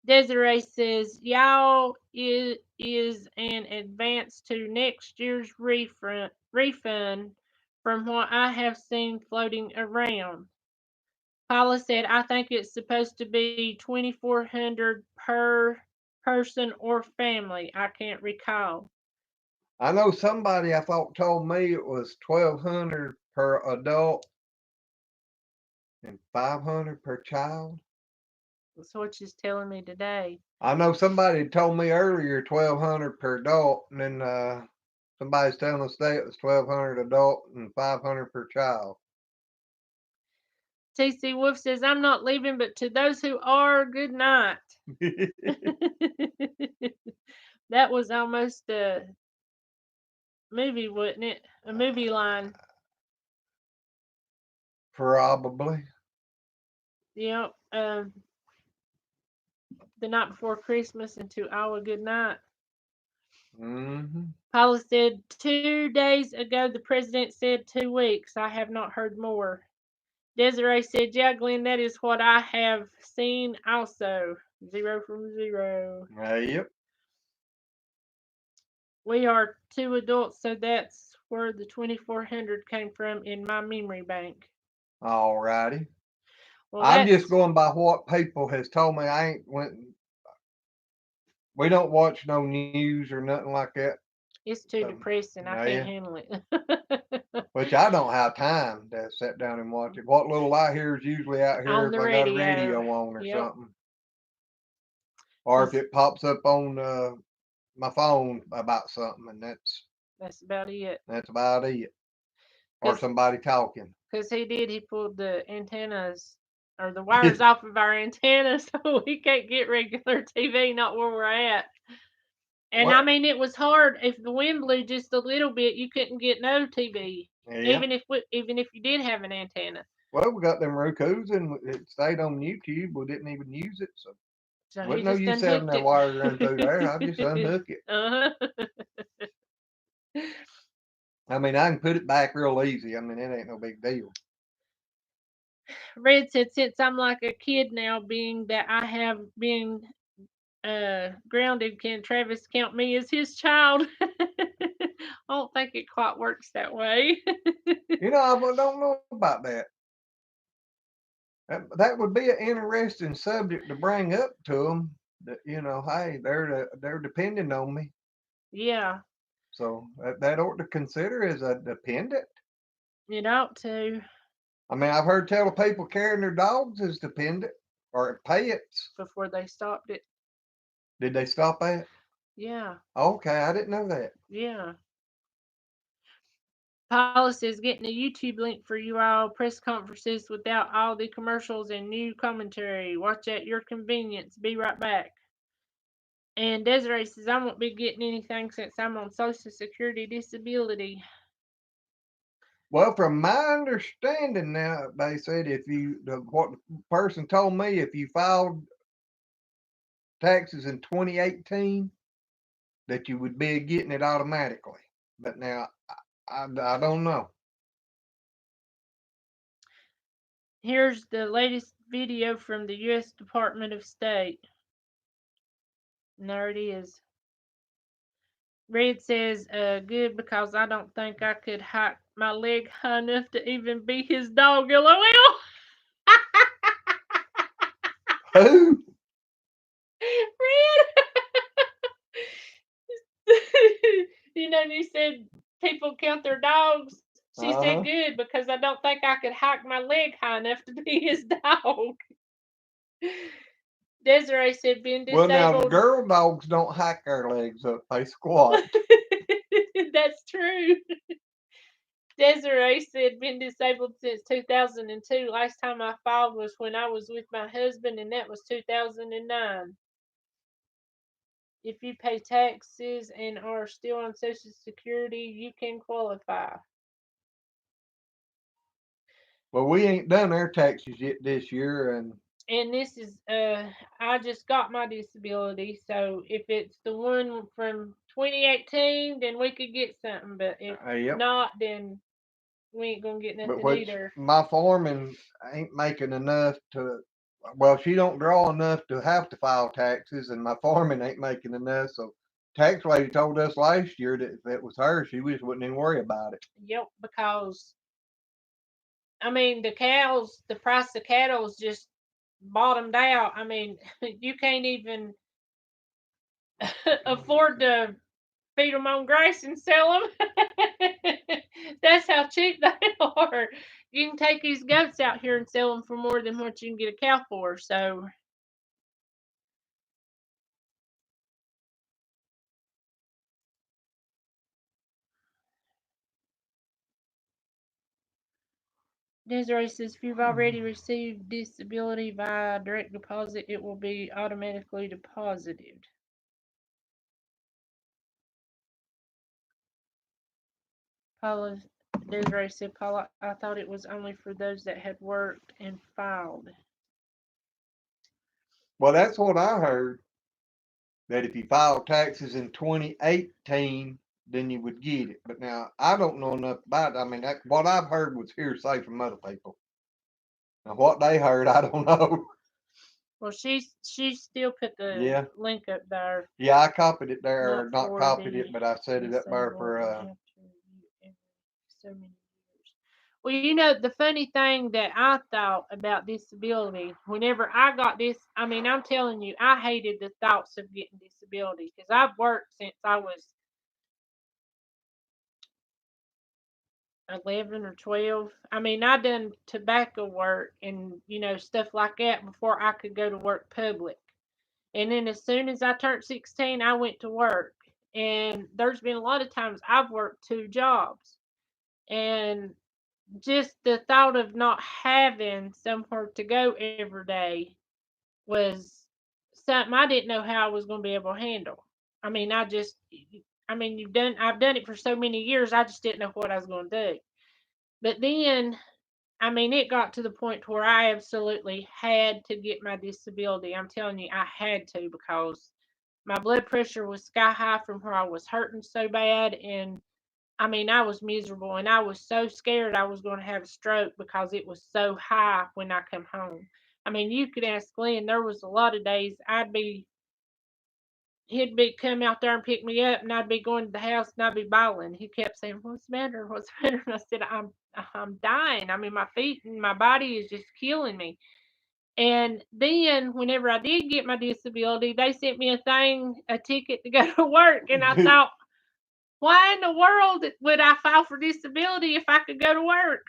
Desiree says, y'all is an advance to next year's refund from what I have seen floating around. Paula said, I think it's supposed to be 2,400 per person or family. I can't recall. I know somebody I thought told me it was 1,200 per adult and 500 per child. That's what she's telling me today. I know somebody told me earlier 1,200 per adult, and then somebody's telling us today it was 1,200 adult and 500 per child. TC Wolf says, I'm not leaving, but to those who are, good night. That was almost a movie, wasn't it? A movie line. Probably. Yep. The night before Christmas and to our good night. Mm-hmm. Paula said 2 days ago the president said 2 weeks. I have not heard more. Desiree said, yeah, Glenn, that is what I have seen also. 0 from 0. Yep. We are 2 adults, so that's where the 2,400 came from in my memory bank. All righty. Well, I'm that's just going by what people has told me. I ain't went. We don't watch no news or nothing like that. it's too depressing. I can't Yeah. handle it. Which I don't have time to sit down and watch it. What little I hear is usually out here On if the I got a radio. radio on or Yep. something, or if it pops up on my phone about something, and That's about it. that's about it. Or somebody talking. Because he pulled the antennas or the wires off of our antennas, so we can't get regular TV, not where we're at. And What? I mean, it was hard. If the wind blew just a little bit, you couldn't get no TV, Yeah. even if you did have an antenna. Well, we got them Roku's and it stayed on YouTube. We didn't even use it, so So he wasn't no just use having unhooked that it. wire run through there. I just unhook it. Uh-huh. I mean, I can put it back real easy. I mean, it ain't no big deal. Red said, since I'm like a kid now, being that I have been grounded, can Travis count me as his child? I don't think it quite works that way. You know, I don't know about that. That would be an interesting subject to bring up to them. That hey, they're depending on me, Yeah, so that ought to consider as a dependent. it ought to I mean, I've heard tell of people carrying their dogs as dependent or pets. before they stopped it. Did they stop that? Yeah, Okay, I didn't know that. yeah. Paula says, getting a YouTube link for you all. Press conferences without all the commercials and new commentary. Watch at your convenience. Be right back. And Desiree says, I won't be getting anything since I'm on Social Security disability. Well, from my understanding now, they said what the person told me, if you filed taxes in 2018, that you would be getting it automatically. But now, I don't know. Here's the latest video from the U.S. Department of State. And there it is. Red says, good, because I don't think I could hike my leg high enough to even be his dog, LOL. Who? Red. You said people count their dogs. She said, good, because I don't think I could hike my leg high enough to be his dog. Desiree said, being disabled. Well, now, girl dogs don't hike their legs up, they squat. That's true. Desiree said, been disabled since 2002. Last time I filed was when I was with my husband, and that was 2009. If you pay taxes and are still on Social Security, you can qualify. Well, we ain't done our taxes yet this year, and And this is I just got my disability, so if it's the one from 2018, then we could get something. But if yep. not, then we ain't gonna get But nothing which either. my foreman ain't making enough to. Well, she don't draw enough to have to file taxes, and my foreman ain't making enough. So, tax lady told us last year that if it was her, she just wouldn't even worry about it. Yep, because I mean the price of cattle's just bottomed out. I mean, you can't even afford to feed them on grass and sell them. That's how cheap they are. You can take these goats out here and sell them for more than what you can get a cow for. So Desiree says if you've already received disability via direct deposit, it will be automatically deposited. Paula Desiree said, Paula, I thought it was only for those that had worked and filed. Well, that's what I heard. That if you filed taxes in 2018, then you would get it. But now I don't know enough about it. I mean, what I've heard was hearsay from other people. Now, what they heard, I don't know. Well, she still put the Yeah, link up there. yeah, I copied it there, Not or not for copied the it, but I set it up there disabled for and have to review every so many years. Well, the funny thing that I thought about disability, whenever I got this, I mean, I'm telling you, I hated the thoughts of getting disability because I've worked since I was 11 or 12. I mean, I done tobacco work and, stuff like that before I could go to work public. And then as soon as I turned 16, I went to work. And there's been a lot of times I've worked two jobs. And just the thought of not having somewhere to go every day was something I didn't know how I was going to be able to handle. I mean, I've done it for so many years, I just didn't know what I was going to do. But then, I mean, it got to the point where I absolutely had to get my disability. I'm telling you, I had to because my blood pressure was sky high from where I was hurting so bad. And I mean, I was miserable and I was so scared I was going to have a stroke because it was so high when I come home. I mean, you could ask Glenn, there was a lot of days he'd be come out there and pick me up and I'd be going to the house and I'd be bawling. He kept saying, "What's the matter? What's the matter?" And I said, I'm dying. I mean, my feet and my body is just killing me. And then whenever I did get my disability, they sent me a ticket to go to work. And I a. thought, why in the world would I file for disability if I could go to work?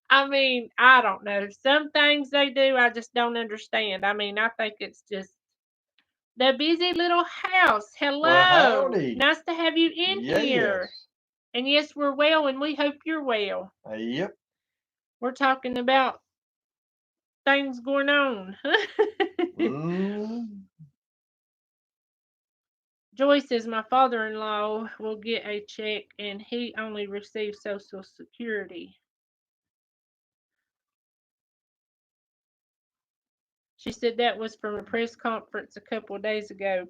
I mean, I don't know. Some things they do, I just don't understand. I mean, I think it's just the busy little house. Well, Hello. howdy. Nice to have you in here. Yes. And yes, we're well, and we hope you're well. Yep. We're talking about things going on. Mm. Joy says my father-in-law will get a check, and he only receives Social Security. She said that was from a press conference a couple of days ago,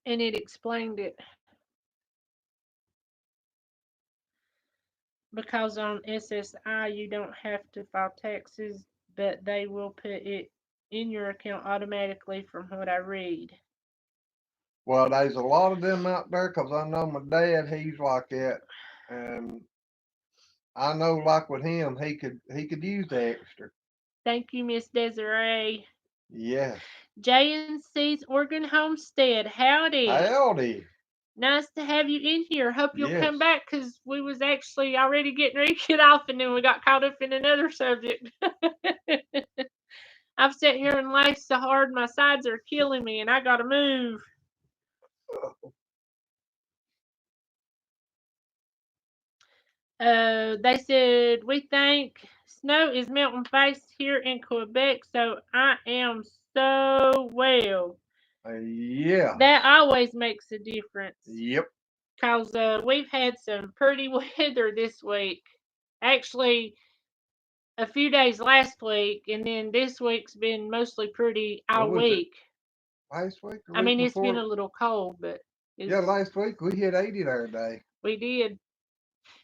and it explained it because on SSI you don't have to file taxes, but they will put it in your account automatically from what I read. Well, there's a lot of them out there because I know my dad, he's like that. And I know, like with him, he could use the extra. Thank you, Miss Desiree. Yes. J&C's Oregon Homestead. Howdy. Howdy. Nice to have you in here. Hope you'll Yes. come back because we was actually already getting ready to get off and then we got caught up in another subject. I've sat here and laughed so hard my sides are killing me and I gotta move. They said we think snow is melting fast here in Quebec, so I am so well. Yeah. That always makes a difference. Yep. Cause we've had some pretty weather this week. Actually, a few days last week, and then this week's been mostly pretty What all was it? week. Last week, the I week mean, it's been before? a little cold, but Yeah, it's last week we hit 80 there today. we did.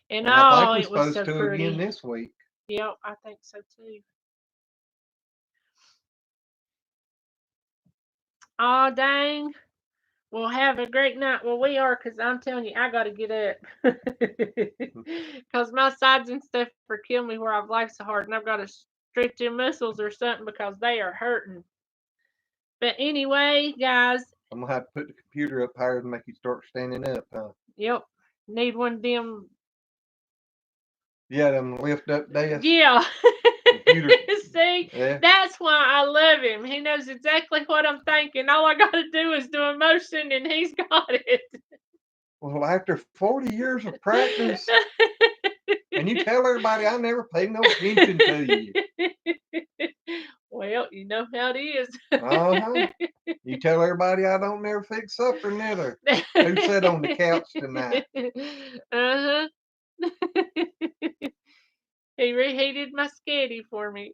And And I think oh, we're it was supposed so to again pretty. this week. Yep, I think so too. Oh, dang. Well, have a great night. Well, we are, because I'm telling you, I got to get up. Because my sides and stuff are killing me where I've laughed so hard, and I've got to stretch them muscles or something because they are hurting. But anyway, guys, I'm gonna have to put the computer up higher and make you start standing up, huh? yep, need one of them. Yeah, them lift up desks, Yeah. computer. See, Yeah. that's why I love him. He knows exactly what I'm thinking. All I got to do is do a motion, and he's got it. Well, after 40 years of practice, and you tell everybody I never paid no attention to you. Well, you know how it is. Uh-huh. You tell everybody I don't never fix supper neither. Who sat on the couch tonight? Uh-huh. He reheated my sketty for me.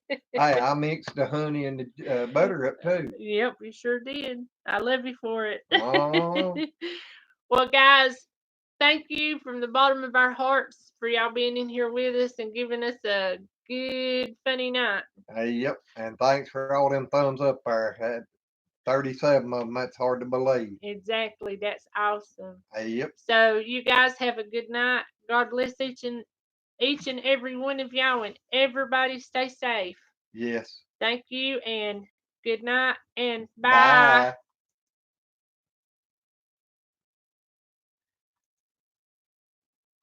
Hey, I mixed the honey and the butter up too. Yep, you sure did. I love you for it. Oh, Well, guys, thank you from the bottom of our hearts for y'all being in here with us and giving us a good, funny night. hey, yep. And thanks for all them thumbs up there. Had 37 of them. That's hard to believe. Exactly. That's awesome. Hey, yep. So you guys have a good night. God bless each and every one of y'all, and everybody stay safe. Yes. Thank you, and good night, and bye. Bye.